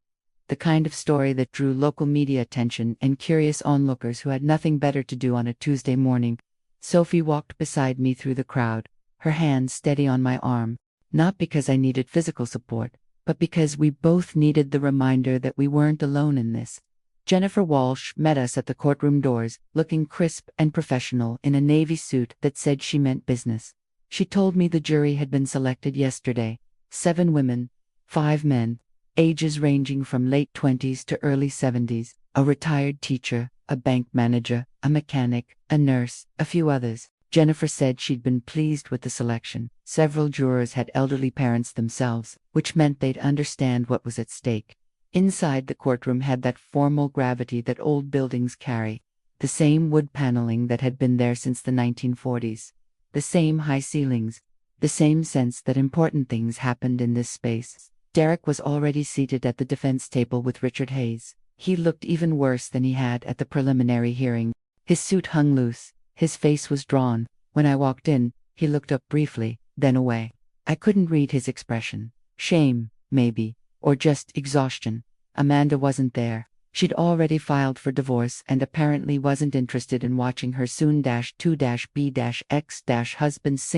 The kind of story that drew local media attention and curious onlookers who had nothing better to do on a Tuesday morning. Sophie walked beside me through the crowd, her hand steady on my arm, not because I needed physical support, but because we both needed the reminder that we weren't alone in this. Jennifer Walsh met us at the courtroom doors, looking crisp and professional in a navy suit that said she meant business. She told me the jury had been selected yesterday: 7 women, 5 men, ages ranging from late 20s to early 70s, a retired teacher, a bank manager, a mechanic, a nurse, a few others. Jennifer said she'd been pleased with the selection. Several jurors had elderly parents themselves, which meant they'd understand what was at stake. Inside, the courtroom had that formal gravity that old buildings carry, the same wood paneling that had been there since the 1940s, the same high ceilings, the same sense that important things happened in this space. Derek was already seated at the defense table with Richard Hayes. He looked even worse than he had at the preliminary hearing. His suit hung loose, his face was drawn. When I walked in, he looked up briefly, then away. I couldn't read his expression. Shame, maybe, or just exhaustion. Amanda wasn't there. She'd already filed for divorce and apparently wasn't interested in watching her soon-to-be-ex-husband's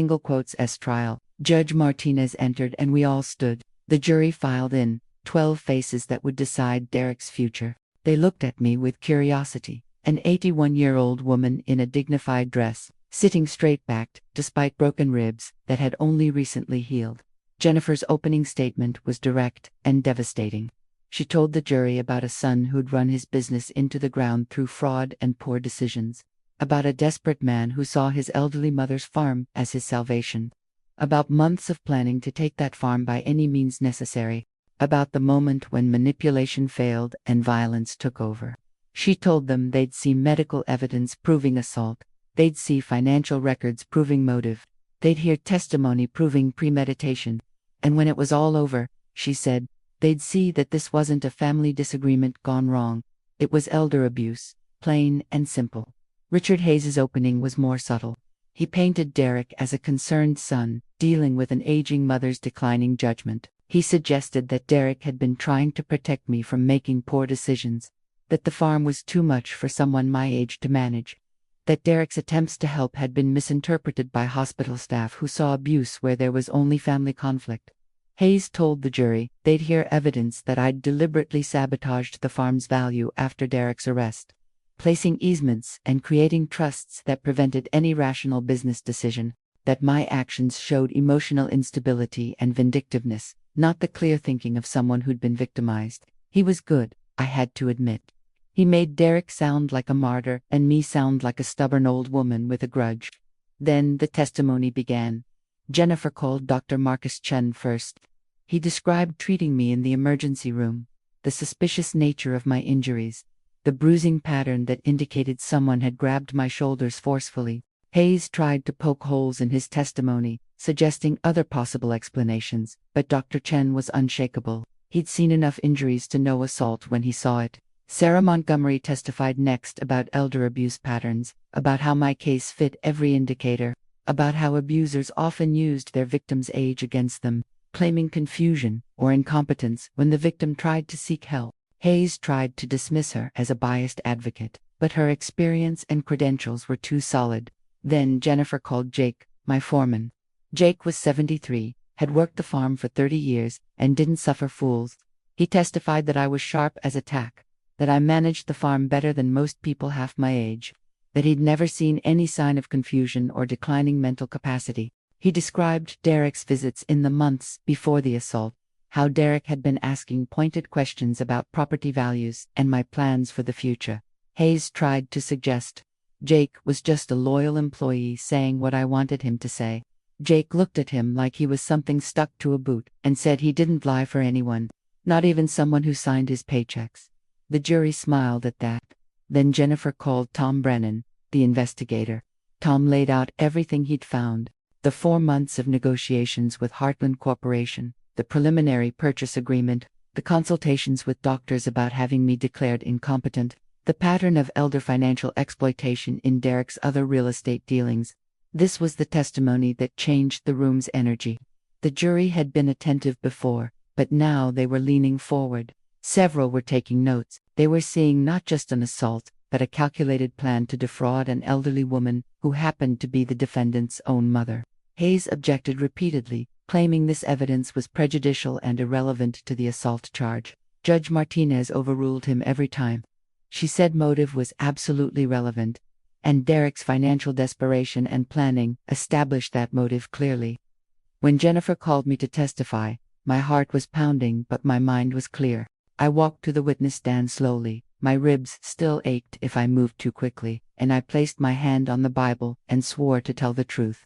(s) trial. Judge Martinez entered and we all stood. The jury filed in, 12 faces that would decide Derek's future. They looked at me with curiosity. An 81-year-old woman in a dignified dress, sitting straight-backed, despite broken ribs that had only recently healed. Jennifer's opening statement was direct and devastating. She told the jury about a son who'd run his business into the ground through fraud and poor decisions, about a desperate man who saw his elderly mother's farm as his salvation, about months of planning to take that farm by any means necessary, about the moment when manipulation failed and violence took over. She told them they'd see medical evidence proving assault, they'd see financial records proving motive, they'd hear testimony proving premeditation. And when it was all over, she said, they'd see that this wasn't a family disagreement gone wrong. It was elder abuse, plain and simple. Richard Hayes's opening was more subtle. He painted Derek as a concerned son, dealing with an aging mother's declining judgment. He suggested that Derek had been trying to protect me from making poor decisions, that the farm was too much for someone my age to manage, that Derek's attempts to help had been misinterpreted by hospital staff who saw abuse where there was only family conflict. Hayes told the jury they'd hear evidence that I'd deliberately sabotaged the farm's value after Derek's arrest, placing easements and creating trusts that prevented any rational business decision, that my actions showed emotional instability and vindictiveness, not the clear thinking of someone who'd been victimized. He was good, I had to admit. He made Derek sound like a martyr and me sound like a stubborn old woman with a grudge. Then the testimony began. Jennifer called Dr. Marcus Chen first. He described treating me in the emergency room, the suspicious nature of my injuries, the bruising pattern that indicated someone had grabbed my shoulders forcefully. Hayes tried to poke holes in his testimony, suggesting other possible explanations, but Dr. Chen was unshakable. He'd seen enough injuries to know assault when he saw it. Sarah Montgomery testified next about elder abuse patterns, about how my case fit every indicator, about how abusers often used their victim's age against them, claiming confusion or incompetence when the victim tried to seek help. Hayes tried to dismiss her as a biased advocate, but her experience and credentials were too solid. Then Jennifer called Jake, my foreman. Jake was 73, had worked the farm for 30 years, and didn't suffer fools. He testified that I was sharp as a tack, that I managed the farm better than most people half my age, that he'd never seen any sign of confusion or declining mental capacity. He described Derek's visits in the months before the assault, how Derek had been asking pointed questions about property values and my plans for the future. Hayes tried to suggest Jake was just a loyal employee saying what I wanted him to say. Jake looked at him like he was something stuck to a boot and said he didn't lie for anyone, not even someone who signed his paychecks. The jury smiled at that. Then Jennifer called Tom Brennan, the investigator. Tom laid out everything he'd found. The 4 months of negotiations with Heartland Corporation, the preliminary purchase agreement, the consultations with doctors about having me declared incompetent, the pattern of elder financial exploitation in Derek's other real estate dealings. This was the testimony that changed the room's energy. The jury had been attentive before, but now they were leaning forward. Several were taking notes. They were seeing not just an assault, but a calculated plan to defraud an elderly woman who happened to be the defendant's own mother. Hayes objected repeatedly, claiming this evidence was prejudicial and irrelevant to the assault charge. Judge Martinez overruled him every time. She said motive was absolutely relevant, and Derek's financial desperation and planning established that motive clearly. When Jennifer called me to testify, my heart was pounding but my mind was clear. I walked to the witness stand slowly. My ribs still ached if I moved too quickly, and I placed my hand on the Bible and swore to tell the truth.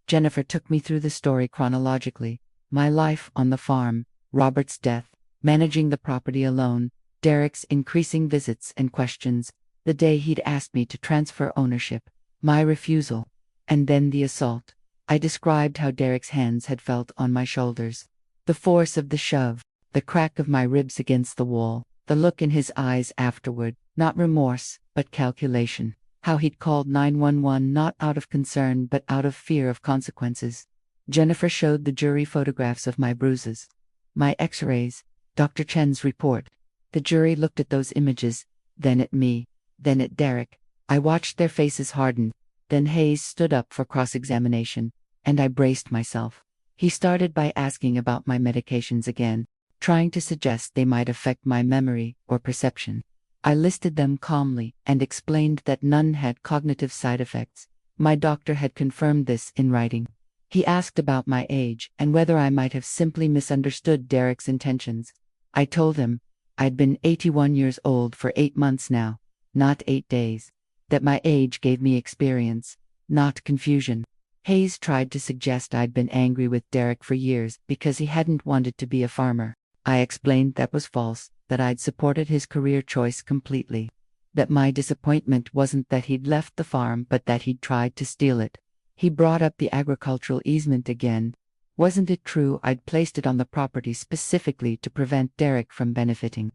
Jennifer took me through the story chronologically. My life on the farm, Robert's death, managing the property alone, Derek's increasing visits and questions, the day he'd asked me to transfer ownership, my refusal, and then the assault. I described how Derek's hands had felt on my shoulders, the force of the shove, the crack of my ribs against the wall, the look in his eyes afterward, not remorse, but calculation. How he'd called 911 not out of concern but out of fear of consequences. Jennifer showed the jury photographs of my bruises, my x-rays, Dr. Chen's report. The jury looked at those images, then at me, then at Derek. I watched their faces harden. Then Hayes stood up for cross-examination, and I braced myself. He started by asking about my medications again, trying to suggest they might affect my memory or perception. I listed them calmly and explained that none had cognitive side effects. My doctor had confirmed this in writing. He asked about my age and whether I might have simply misunderstood Derek's intentions. I told him I'd been 81 years old for 8 months now, not 8 days. That my age gave me experience, not confusion. Hayes tried to suggest I'd been angry with Derek for years because he hadn't wanted to be a farmer. I explained that was false, that I'd supported his career choice completely. That my disappointment wasn't that he'd left the farm but that he'd tried to steal it. He brought up the agricultural easement again. Wasn't it true I'd placed it on the property specifically to prevent Derek from benefiting?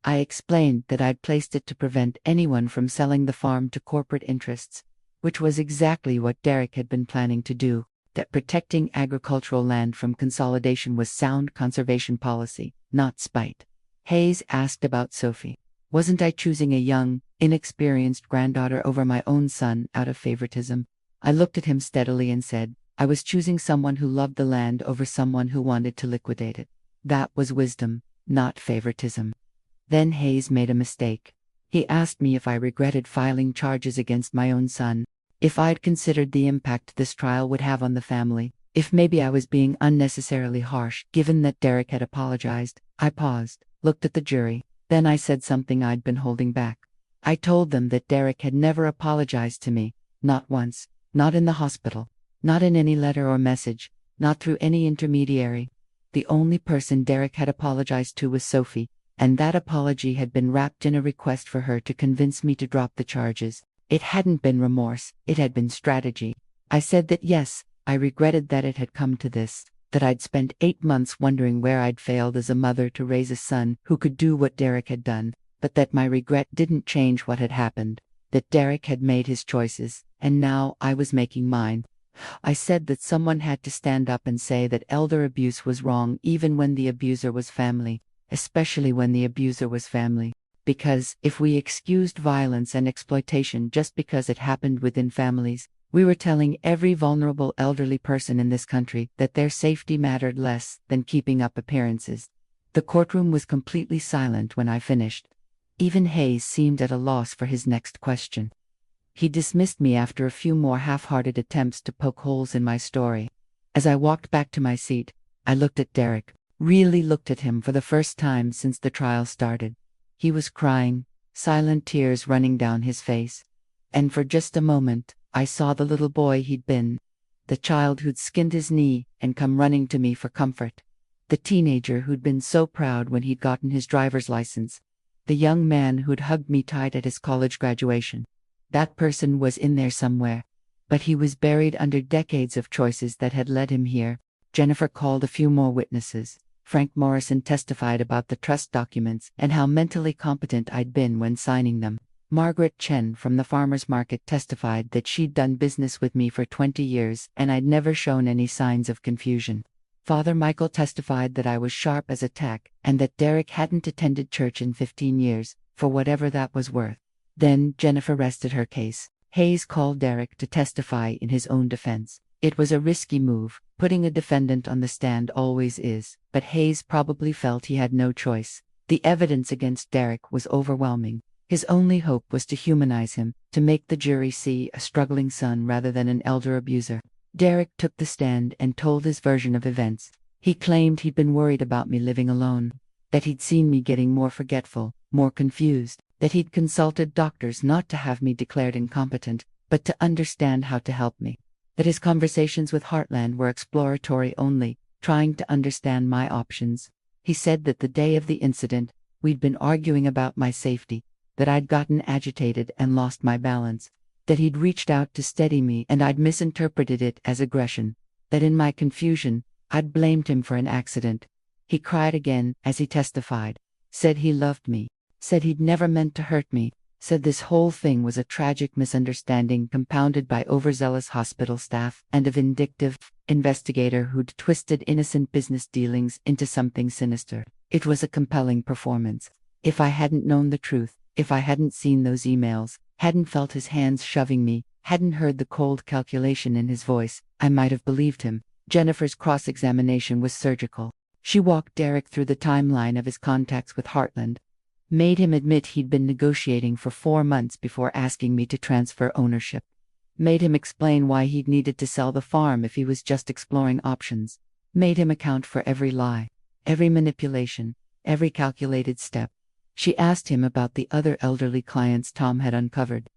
I explained that I'd placed it to prevent anyone from selling the farm to corporate interests, which was exactly what Derek had been planning to do, that protecting agricultural land from consolidation was sound conservation policy, not spite. Hayes asked about Sophie. Wasn't I choosing a young, inexperienced granddaughter over my own son out of favoritism? I looked at him steadily and said, I was choosing someone who loved the land over someone who wanted to liquidate it. That was wisdom, not favoritism. Then Hayes made a mistake. He asked me if I regretted filing charges against my own son, if I'd considered the impact this trial would have on the family, if maybe I was being unnecessarily harsh given that Derek had apologized. I paused, looked at the jury, then I said something I'd been holding back. I told them that Derek had never apologized to me, not once, not in the hospital, not in any letter or message, not through any intermediary. The only person Derek had apologized to was Sophie, and that apology had been wrapped in a request for her to convince me to drop the charges. It hadn't been remorse, it had been strategy. I said that yes, I regretted that it had come to this, that I'd spent 8 months wondering where I'd failed as a mother to raise a son who could do what Derek had done, but that my regret didn't change what had happened, that Derek had made his choices, and now I was making mine. I said that someone had to stand up and say that elder abuse was wrong even when the abuser was family, especially when the abuser was family. Because, if we excused violence and exploitation just because it happened within families, we were telling every vulnerable elderly person in this country that their safety mattered less than keeping up appearances. The courtroom was completely silent when I finished. Even Hayes seemed at a loss for his next question. He dismissed me after a few more half-hearted attempts to poke holes in my story. As I walked back to my seat, I looked at Derek, really looked at him for the first time since the trial started. He was crying, silent tears running down his face. And for just a moment, I saw the little boy he'd been. The child who'd skinned his knee and come running to me for comfort. The teenager who'd been so proud when he'd gotten his driver's license. The young man who'd hugged me tight at his college graduation. That person was in there somewhere. But he was buried under decades of choices that had led him here. Jennifer called a few more witnesses. Frank Morrison testified about the trust documents and how mentally competent I'd been when signing them. Margaret Chen from the farmer's market testified that she'd done business with me for 20 years and I'd never shown any signs of confusion. Father Michael testified that I was sharp as a tack and that Derek hadn't attended church in 15 years, for whatever that was worth. Then Jennifer rested her case. Hayes called Derek to testify in his own defense. It was a risky move, putting a defendant on the stand always is, but Hayes probably felt he had no choice. The evidence against Derek was overwhelming. His only hope was to humanize him, to make the jury see a struggling son rather than an elder abuser. Derek took the stand and told his version of events. He claimed he'd been worried about me living alone, that he'd seen me getting more forgetful, more confused, that he'd consulted doctors not to have me declared incompetent, but to understand how to help me. That his conversations with Heartland were exploratory only, trying to understand my options. He said that the day of the incident, we'd been arguing about my safety, that I'd gotten agitated and lost my balance, that he'd reached out to steady me and I'd misinterpreted it as aggression, that in my confusion, I'd blamed him for an accident. He cried again as he testified, said he loved me, said he'd never meant to hurt me, said this whole thing was a tragic misunderstanding compounded by overzealous hospital staff and a vindictive investigator who'd twisted innocent business dealings into something sinister. It was a compelling performance. If I hadn't known the truth, if I hadn't seen those emails, hadn't felt his hands shoving me, hadn't heard the cold calculation in his voice, I might have believed him. Jennifer's cross-examination was surgical. She walked Derek through the timeline of his contacts with Heartland, made him admit he'd been negotiating for 4 months before asking me to transfer ownership, made him explain why he'd needed to sell the farm if he was just exploring options, made him account for every lie, every manipulation, every calculated step. She asked him about the other elderly clients Tom had uncovered,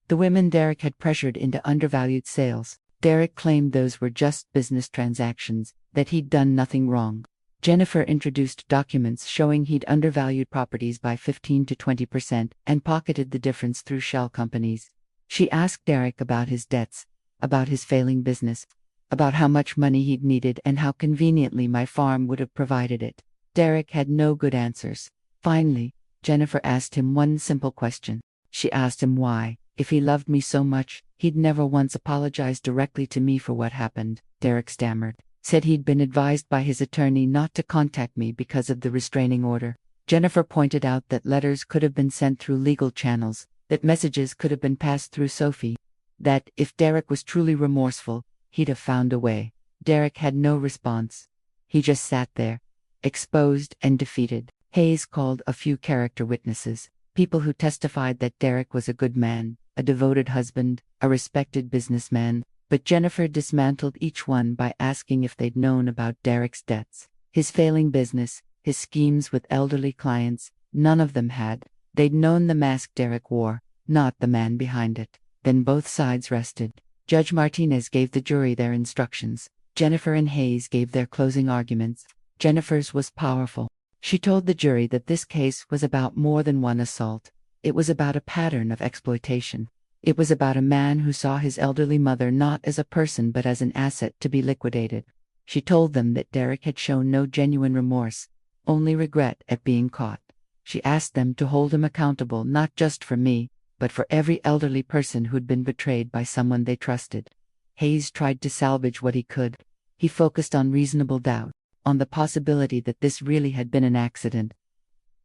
the women Derek had pressured into undervalued sales. Derek claimed those were just business transactions, that he'd done nothing wrong. Jennifer introduced documents showing he'd undervalued properties by 15 to 20% and pocketed the difference through shell companies. She asked Derek about his debts, about his failing business, about how much money he'd needed and how conveniently my farm would have provided it. Derek had no good answers. Finally, Jennifer asked him one simple question. She asked him why, if he loved me so much, he'd never once apologized directly to me for what happened. Derek stammered, said he'd been advised by his attorney not to contact me because of the restraining order. Jennifer pointed out that letters could have been sent through legal channels, that messages could have been passed through Sophie, that, if Derek was truly remorseful, he'd have found a way. Derek had no response. He just sat there, exposed and defeated. Hayes called a few character witnesses, people who testified that Derek was a good man, a devoted husband, a respected businessman, but Jennifer dismantled each one by asking if they'd known about Derek's debts, his failing business, his schemes with elderly clients. None of them had. They'd known the mask Derek wore, not the man behind it. Then both sides rested. Judge Martinez gave the jury their instructions. Jennifer and Hayes gave their closing arguments. Jennifer's was powerful. She told the jury that this case was about more than one assault. It was about a pattern of exploitation. It was about a man who saw his elderly mother not as a person but as an asset to be liquidated. She told them that Derek had shown no genuine remorse, only regret at being caught. She asked them to hold him accountable not just for me, but for every elderly person who'd been betrayed by someone they trusted. Hayes tried to salvage what he could. He focused on reasonable doubt, on the possibility that this really had been an accident,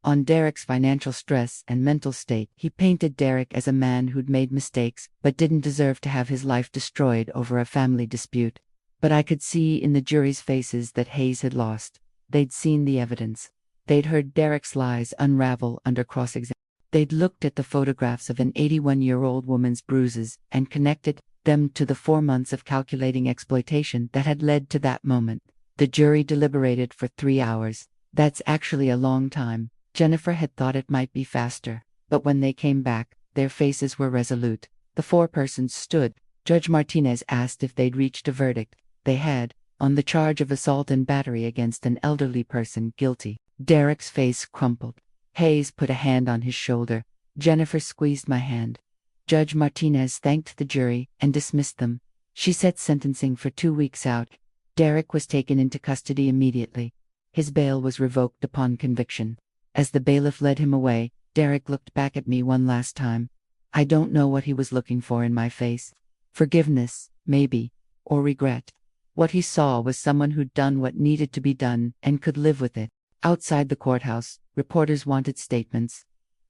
on Derek's financial stress and mental state. He painted Derek as a man who'd made mistakes but didn't deserve to have his life destroyed over a family dispute. But I could see in the jury's faces that Hayes had lost. They'd seen the evidence. They'd heard Derek's lies unravel under cross-examination. They'd looked at the photographs of an 81-year-old woman's bruises and connected them to the 4 months of calculating exploitation that had led to that moment. The jury deliberated for 3 hours. That's actually a long time. Jennifer had thought it might be faster, but when they came back, their faces were resolute. The 4 persons stood. Judge Martinez asked if they'd reached a verdict. They had, on the charge of assault and battery against an elderly person guilty. Derek's face crumpled. Hayes put a hand on his shoulder. Jennifer squeezed my hand. Judge Martinez thanked the jury and dismissed them. She set sentencing for 2 weeks out. Derek was taken into custody immediately. His bail was revoked upon conviction. As the bailiff led him away, Derek looked back at me one last time. I don't know what he was looking for in my face. Forgiveness, maybe, or regret. What he saw was someone who'd done what needed to be done and could live with it. Outside the courthouse, reporters wanted statements.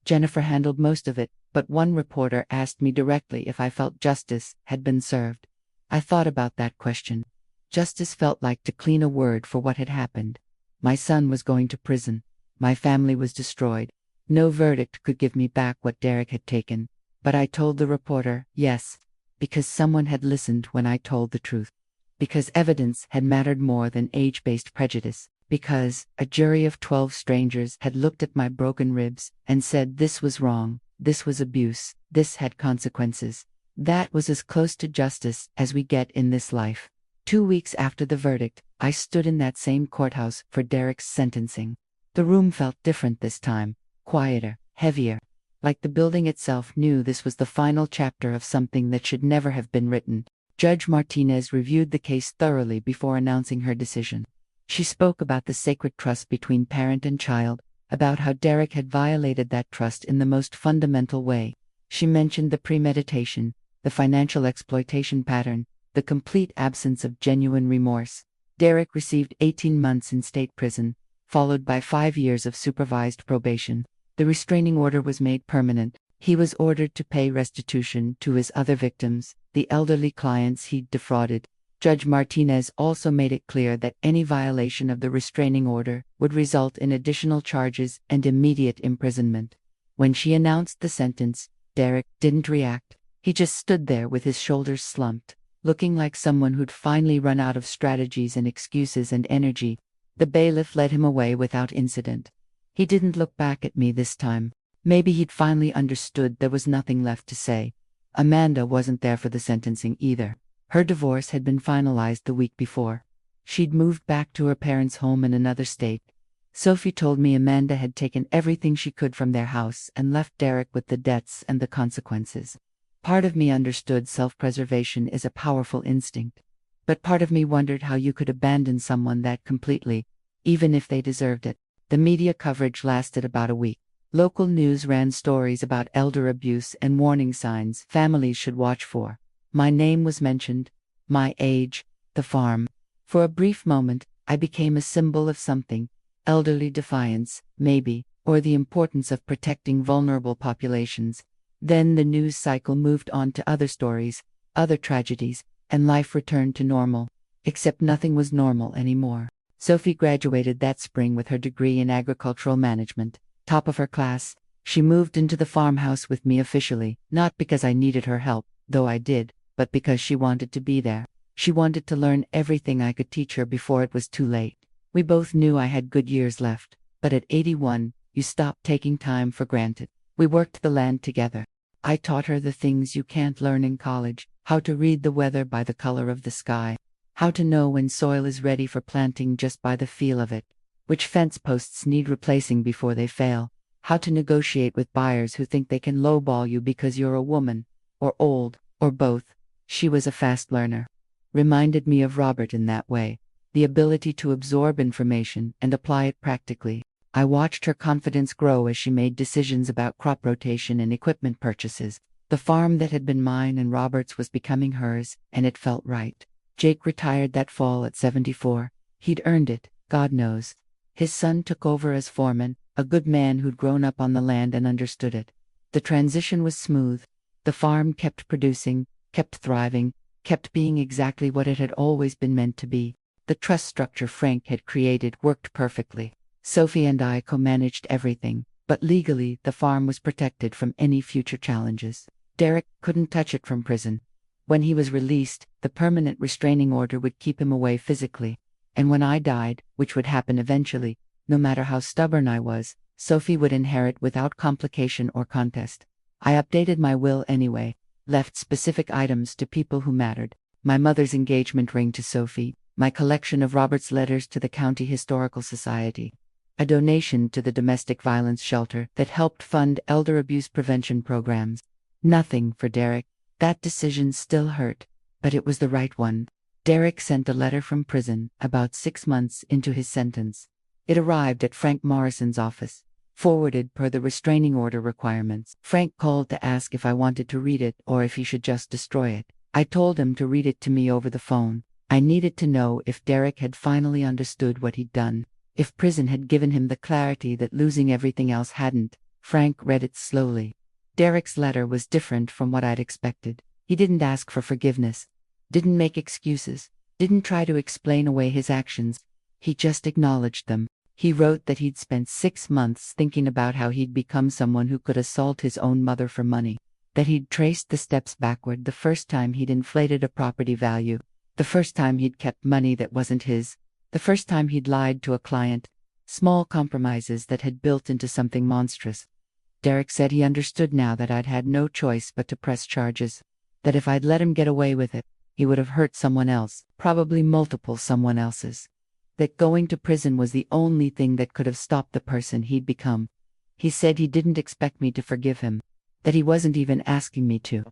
Jennifer handled most of it, but one reporter asked me directly if I felt justice had been served. I thought about that question. Justice felt like to clean a word for what had happened. My son was going to prison. My family was destroyed. No verdict could give me back what Derek had taken. But I told the reporter, yes, because someone had listened when I told the truth. Because evidence had mattered more than age-based prejudice. Because a jury of 12 strangers had looked at my broken ribs and said this was wrong, this was abuse, this had consequences. That was as close to justice as we get in this life. 2 weeks after the verdict, I stood in that same courthouse for Derek's sentencing. The room felt different this time, quieter, heavier, like the building itself knew this was the final chapter of something that should never have been written. Judge Martinez reviewed the case thoroughly before announcing her decision. She spoke about the sacred trust between parent and child, about how Derek had violated that trust in the most fundamental way. She mentioned the premeditation, the financial exploitation pattern, the complete absence of genuine remorse. Derek received 18 months in state prison, followed by 5 years of supervised probation. The restraining order was made permanent. He was ordered to pay restitution to his other victims, the elderly clients he'd defrauded. Judge Martinez also made it clear that any violation of the restraining order would result in additional charges and immediate imprisonment. When she announced the sentence, Derek didn't react. He just stood there with his shoulders slumped, looking like someone who'd finally run out of strategies and excuses and energy. The bailiff led him away without incident. He didn't look back at me this time. Maybe he'd finally understood there was nothing left to say. Amanda wasn't there for the sentencing either. Her divorce had been finalized the week before. She'd moved back to her parents' home in another state. Sophie told me Amanda had taken everything she could from their house and left Derek with the debts and the consequences. Part of me understood self-preservation is a powerful instinct. But part of me wondered how you could abandon someone that completely, even if they deserved it. The media coverage lasted about a week. Local news ran stories about elder abuse and warning signs families should watch for. My name was mentioned, my age, the farm. For a brief moment, I became a symbol of something, elderly defiance, maybe, or the importance of protecting vulnerable populations. Then the news cycle moved on to other stories, other tragedies, and life returned to normal. Except nothing was normal anymore. Sophie graduated that spring with her degree in agricultural management. Top of her class, she moved into the farmhouse with me officially, not because I needed her help, though I did, but because she wanted to be there. She wanted to learn everything I could teach her before it was too late. We both knew I had good years left, but at 81, you stop taking time for granted. We worked the land together. I taught her the things you can't learn in college: how to read the weather by the color of the sky, how to know when soil is ready for planting just by the feel of it, which fence posts need replacing before they fail, how to negotiate with buyers who think they can lowball you because you're a woman, or old, or both. She was a fast learner. Reminded me of Robert in that way, the ability to absorb information and apply it practically. I watched her confidence grow as she made decisions about crop rotation and equipment purchases. The farm that had been mine and Robert's was becoming hers, and it felt right. Jake retired that fall at 74. He'd earned it, God knows. His son took over as foreman, a good man who'd grown up on the land and understood it. The transition was smooth. The farm kept producing, kept thriving, kept being exactly what it had always been meant to be. The trust structure Frank had created worked perfectly. Sophie and I co-managed everything, but legally the farm was protected from any future challenges. Derek couldn't touch it from prison. When he was released, the permanent restraining order would keep him away physically. And when I died, which would happen eventually, no matter how stubborn I was, Sophie would inherit without complication or contest. I updated my will anyway, left specific items to people who mattered: my mother's engagement ring to Sophie, my collection of Robert's letters to the County Historical Society, a donation to the domestic violence shelter that helped fund elder abuse prevention programs. Nothing for Derek. That decision still hurt, but it was the right one. Derek sent a letter from prison about 6 months into his sentence. It arrived at Frank Morrison's office, forwarded per the restraining order requirements. Frank called to ask if I wanted to read it or if he should just destroy it. I told him to read it to me over the phone. I needed to know if Derek had finally understood what he'd done, if prison had given him the clarity that losing everything else hadn't. Frank read it slowly. Derek's letter was different from what I'd expected. He didn't ask for forgiveness, didn't make excuses, didn't try to explain away his actions. He just acknowledged them. He wrote that he'd spent 6 months thinking about how he'd become someone who could assault his own mother for money, that he'd traced the steps backward the first time he'd inflated a property value, the first time he'd kept money that wasn't his, the first time he'd lied to a client, small compromises that had built into something monstrous. Derek said he understood now that I'd had no choice but to press charges, that if I'd let him get away with it, he would have hurt someone else, probably multiple someone else's. That going to prison was the only thing that could have stopped the person he'd become. He said he didn't expect me to forgive him, that he wasn't even asking me to.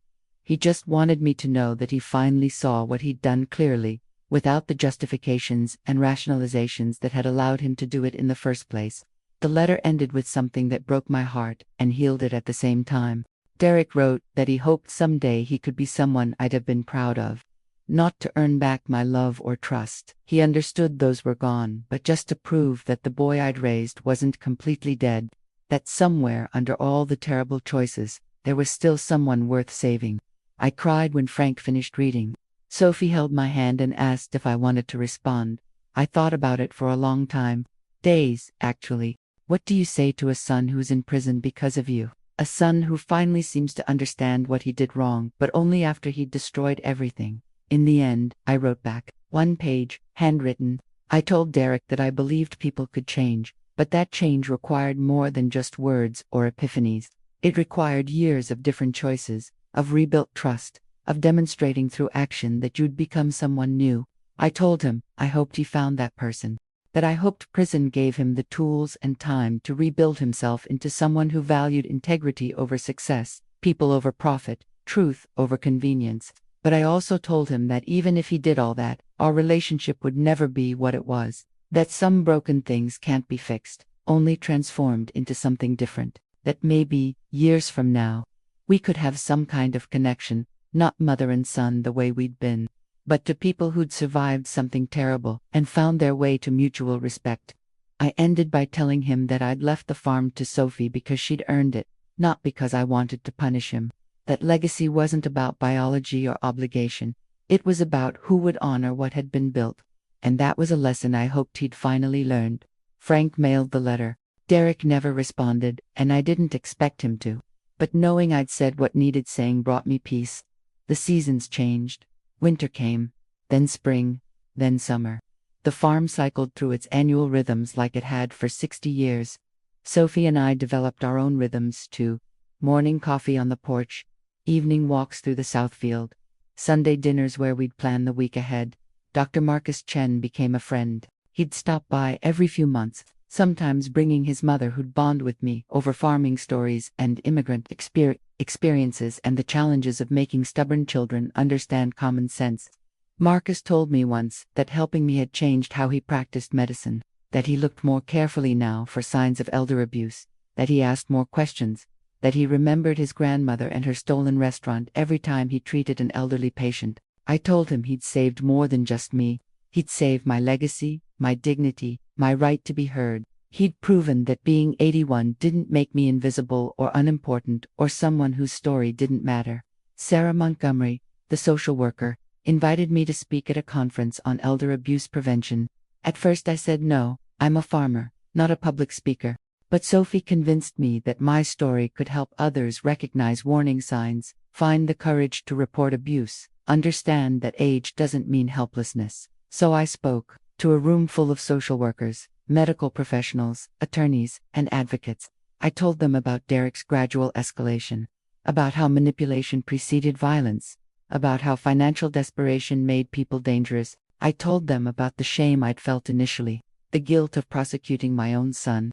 He just wanted me to know that he finally saw what he'd done clearly, without the justifications and rationalizations that had allowed him to do it in the first place. The letter ended with something that broke my heart and healed it at the same time. Derek wrote that he hoped someday he could be someone I'd have been proud of. Not to earn back my love or trust. He understood those were gone, but just to prove that the boy I'd raised wasn't completely dead, that somewhere under all the terrible choices, there was still someone worth saving. I cried when Frank finished reading. Sophie held my hand and asked if I wanted to respond. I thought about it for a long time. Days, actually. What do you say to a son who's in prison because of you? A son who finally seems to understand what he did wrong, but only after he'd destroyed everything. In the end, I wrote back. 1 page, handwritten. I told Derek that I believed people could change, but that change required more than just words or epiphanies. It required years of different choices, of rebuilt trust, of demonstrating through action that you'd become someone new. I told him I hoped he found that person, that I hoped prison gave him the tools and time to rebuild himself into someone who valued integrity over success, people over profit, truth over convenience. But I also told him that even if he did all that, our relationship would never be what it was, that some broken things can't be fixed, only transformed into something different, that maybe, years from now, we could have some kind of connection, not mother and son the way we'd been, but to people who'd survived something terrible and found their way to mutual respect. I ended by telling him that I'd left the farm to Sophie because she'd earned it, not because I wanted to punish him. That legacy wasn't about biology or obligation. It was about who would honor what had been built. And that was a lesson I hoped he'd finally learned. Frank mailed the letter. Derek never responded, and I didn't expect him to. But knowing I'd said what needed saying brought me peace. The seasons changed. Winter came, then spring, then summer. The farm cycled through its annual rhythms like it had for 60 years. Sophie and I developed our own rhythms too. Morning coffee on the porch, evening walks through the Southfield, Sunday dinners where we'd plan the week ahead. Dr. Marcus Chen became a friend. He'd stop by every few months, sometimes bringing his mother who'd bond with me over farming stories and immigrant experiences and the challenges of making stubborn children understand common sense. Marcus told me once that helping me had changed how he practiced medicine, that he looked more carefully now for signs of elder abuse, that he asked more questions, that he remembered his grandmother and her stolen restaurant every time he treated an elderly patient. I told him he'd saved more than just me. He'd saved my legacy, my dignity, my right to be heard. He'd proven that being 81 didn't make me invisible or unimportant or someone whose story didn't matter. Sarah Montgomery, the social worker, invited me to speak at a conference on elder abuse prevention. At first I said no, I'm a farmer, not a public speaker. But Sophie convinced me that my story could help others recognize warning signs, find the courage to report abuse, understand that age doesn't mean helplessness. So I spoke to a room full of social workers, medical professionals, attorneys, and advocates. I told them about Derek's gradual escalation, about how manipulation preceded violence, about how financial desperation made people dangerous. I told them about the shame I'd felt initially, the guilt of prosecuting my own son,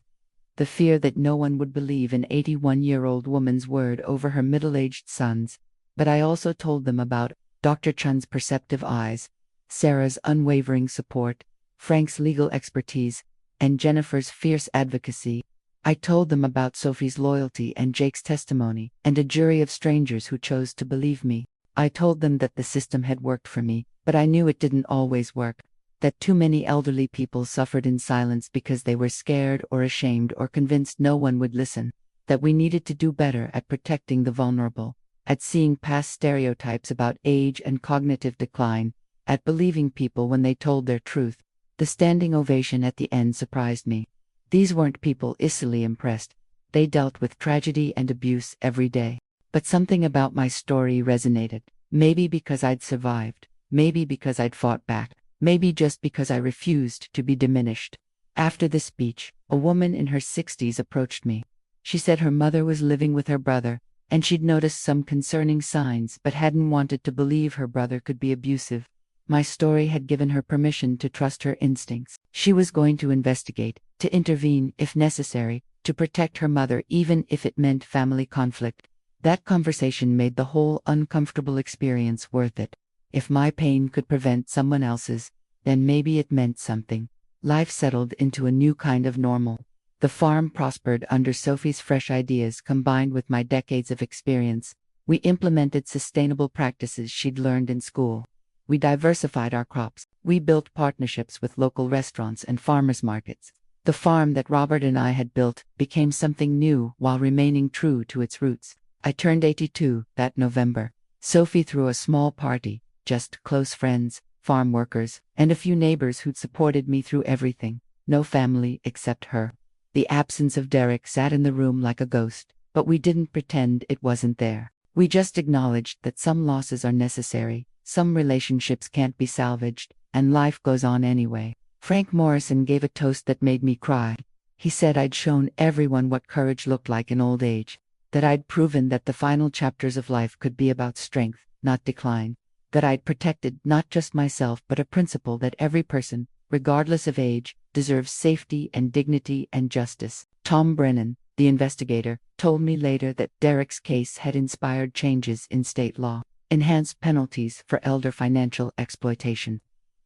the fear that no one would believe an 81-year-old woman's word over her middle-aged sons. But I also told them about Dr. Chun's perceptive eyes, Sarah's unwavering support, Frank's legal expertise, and Jennifer's fierce advocacy. I told them about Sophie's loyalty and Jake's testimony, and a jury of strangers who chose to believe me. I told them that the system had worked for me, but I knew it didn't always work. That too many elderly people suffered in silence because they were scared or ashamed or convinced no one would listen. That we needed to do better at protecting the vulnerable, at seeing past stereotypes about age and cognitive decline, at believing people when they told their truth. The standing ovation at the end surprised me. These weren't people easily impressed. They dealt with tragedy and abuse every day. But something about my story resonated. Maybe because I'd survived. Maybe because I'd fought back. Maybe just because I refused to be diminished. After the speech, a woman in her 60s approached me. She said her mother was living with her brother, and she'd noticed some concerning signs but hadn't wanted to believe her brother could be abusive. My story had given her permission to trust her instincts. She was going to investigate, to intervene if necessary, to protect her mother even if it meant family conflict. That conversation made the whole uncomfortable experience worth it. If my pain could prevent someone else's, then maybe it meant something. Life settled into a new kind of normal. The farm prospered under Sophie's fresh ideas combined with my decades of experience. We implemented sustainable practices she'd learned in school. We diversified our crops. We built partnerships with local restaurants and farmers markets. The farm that Robert and I had built became something new while remaining true to its roots. I turned 82 that November. Sophie threw a small party. Just close friends, farm workers, and a few neighbors who'd supported me through everything. No family except her. The absence of Derek sat in the room like a ghost, but we didn't pretend it wasn't there. We just acknowledged that some losses are necessary, some relationships can't be salvaged, and life goes on anyway. Frank Morrison gave a toast that made me cry. He said I'd shown everyone what courage looked like in old age, that I'd proven that the final chapters of life could be about strength, not decline. that I'd protected not just myself but a principle that every person, regardless of age, deserves safety and dignity and justice. Tom Brennan, the investigator, told me later that Derek's case had inspired changes in state law, enhanced penalties for elder financial exploitation,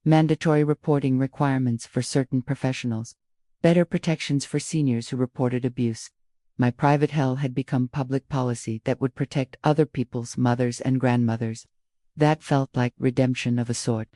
mandatory reporting requirements for certain professionals, better protections for seniors who reported abuse. My private hell had become public policy that would protect other people's mothers and grandmothers. That felt like redemption of a sort.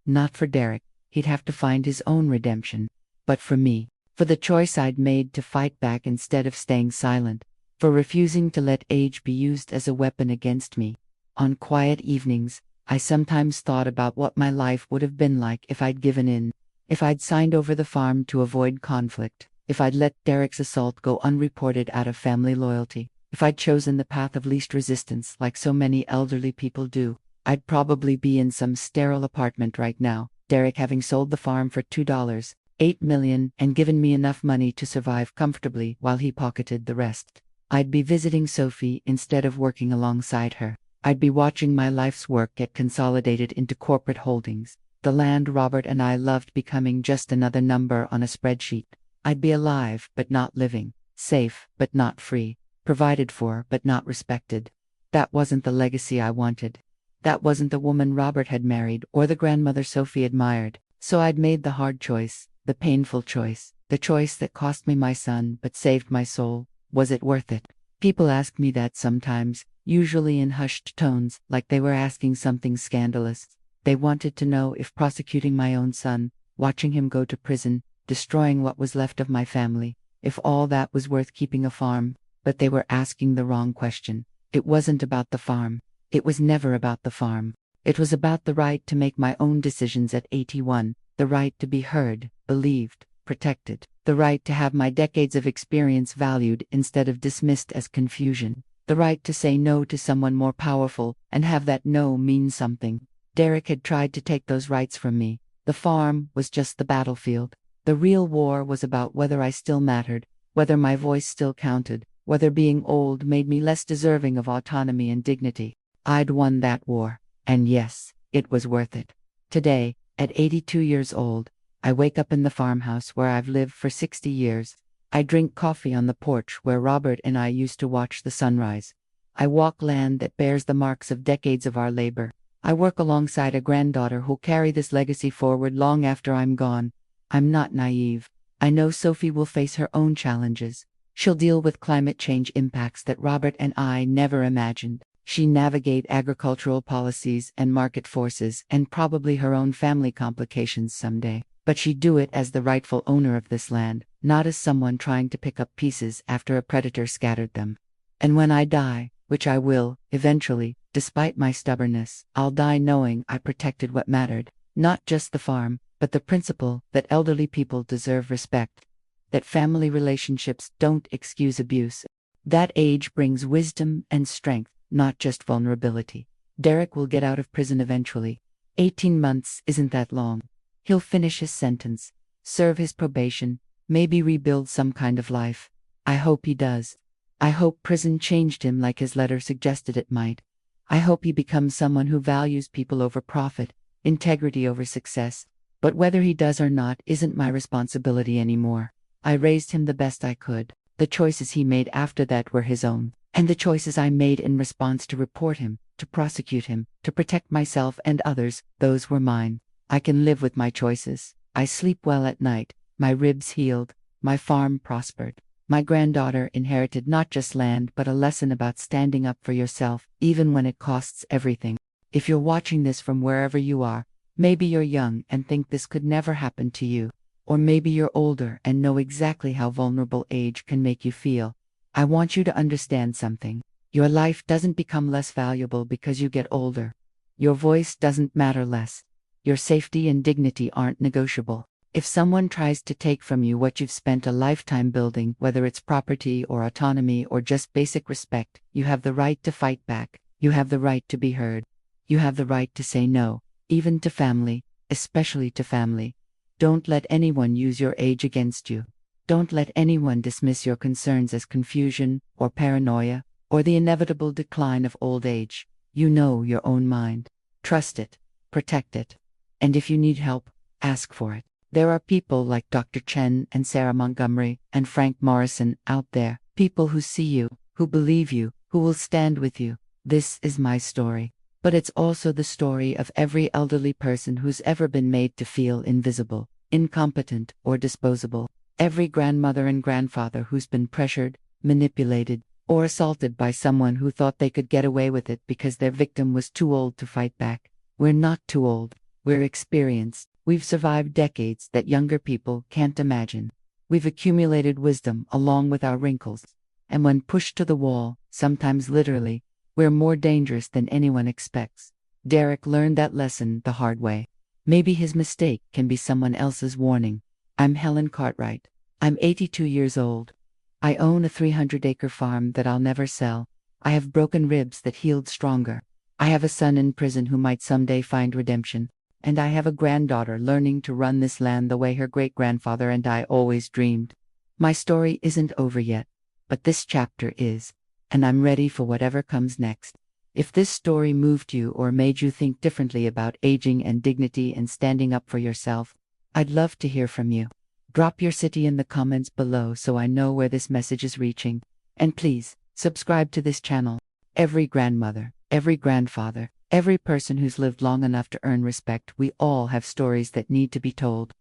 Not for Derek, he'd have to find his own redemption. But for me, for the choice I'd made to fight back instead of staying silent, for refusing to let age be used as a weapon against me. On quiet evenings, I sometimes thought about what my life would have been like if I'd given in, if I'd signed over the farm to avoid conflict, if I'd let Derek's assault go unreported out of family loyalty, if I'd chosen the path of least resistance like so many elderly people do. I'd probably be in some sterile apartment right now, Derek having sold the farm for $2.8 million and given me enough money to survive comfortably while he pocketed the rest. I'd be visiting Sophie instead of working alongside her. I'd be watching my life's work get consolidated into corporate holdings, the land Robert and I loved becoming just another number on a spreadsheet. I'd be alive but not living, safe but not free, provided for but not respected. That wasn't the legacy I wanted. That wasn't the woman Robert had married or the grandmother Sophie admired. So I'd made the hard choice, the painful choice, the choice that cost me my son but saved my soul. Was it worth it? People ask me that sometimes, usually in hushed tones, like they were asking something scandalous. They wanted to know if prosecuting my own son, watching him go to prison, destroying what was left of my family, if all that was worth keeping a farm. But they were asking the wrong question. It wasn't about the farm. It was never about the farm. It was about the right to make my own decisions at 81, the right to be heard, believed, protected, the right to have my decades of experience valued instead of dismissed as confusion, the right to say no to someone more powerful and have that no mean something. Derek had tried to take those rights from me. The farm was just the battlefield. The real war was about whether I still mattered, whether my voice still counted, whether being old made me less deserving of autonomy and dignity. I'd won that war, and yes, it was worth it. Today, at 82 years old, I wake up in the farmhouse where I've lived for 60 years. I drink coffee on the porch where Robert and I used to watch the sunrise. I walk land that bears the marks of decades of our labor. I work alongside a granddaughter who'll carry this legacy forward long after I'm gone. I'm not naive. I know Sophie will face her own challenges. She'll deal with climate change impacts that Robert and I never imagined. She navigate agricultural policies and market forces and probably her own family complications someday. But she'd do it as the rightful owner of this land, not as someone trying to pick up pieces after a predator scattered them. And when I die, which I will, eventually, despite my stubbornness, I'll die knowing I protected what mattered, not just the farm, but the principle that elderly people deserve respect, that family relationships don't excuse abuse, that age brings wisdom and strength, not just vulnerability. Derek will get out of prison eventually. 18 months isn't that long. He'll finish his sentence, serve his probation, maybe rebuild some kind of life. I hope he does. I hope prison changed him like his letter suggested it might. I hope he becomes someone who values people over profit, integrity over success. But whether he does or not isn't my responsibility anymore. I raised him the best I could. The choices he made after that were his own. And the choices I made in response to report him, to prosecute him, to protect myself and others, those were mine. I can live with my choices. I sleep well at night. My ribs healed. My farm prospered. My granddaughter inherited not just land but a lesson about standing up for yourself, even when it costs everything. If you're watching this from wherever you are, maybe you're young and think this could never happen to you. Or maybe you're older and know exactly how vulnerable age can make you feel. I want you to understand something. Your life doesn't become less valuable because you get older. Your voice doesn't matter less. Your safety and dignity aren't negotiable. If someone tries to take from you what you've spent a lifetime building, whether it's property or autonomy or just basic respect, you have the right to fight back. You have the right to be heard. You have the right to say no, even to family, especially to family. Don't let anyone use your age against you. Don't let anyone dismiss your concerns as confusion or paranoia or the inevitable decline of old age. You know your own mind. Trust it, protect it. And if you need help, ask for it. There are people like Dr. Chen and Sarah Montgomery and Frank Morrison out there, people who see you, who believe you, who will stand with you. This is my story. But it's also the story of every elderly person who's ever been made to feel invisible, incompetent, or disposable. Every grandmother and grandfather who's been pressured, manipulated, or assaulted by someone who thought they could get away with it because their victim was too old to fight back. We're not too old. We're experienced. We've survived decades that younger people can't imagine. We've accumulated wisdom along with our wrinkles. And when pushed to the wall, sometimes literally, we're more dangerous than anyone expects. Derek learned that lesson the hard way. Maybe his mistake can be someone else's warning. I'm Helen Cartwright. I'm 82 years old. I own a 300-acre farm that I'll never sell. I have broken ribs that healed stronger. I have a son in prison who might someday find redemption. And I have a granddaughter learning to run this land the way her great-grandfather and I always dreamed. My story isn't over yet, but this chapter is, and I'm ready for whatever comes next. If this story moved you or made you think differently about aging and dignity and standing up for yourself, I'd love to hear from you. Drop your city in the comments below so I know where this message is reaching. And please, subscribe to this channel. Every grandmother, every grandfather, every person who's lived long enough to earn respect, we all have stories that need to be told.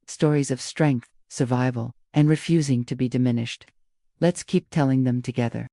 Stories of strength, survival, and refusing to be diminished. Let's keep telling them together.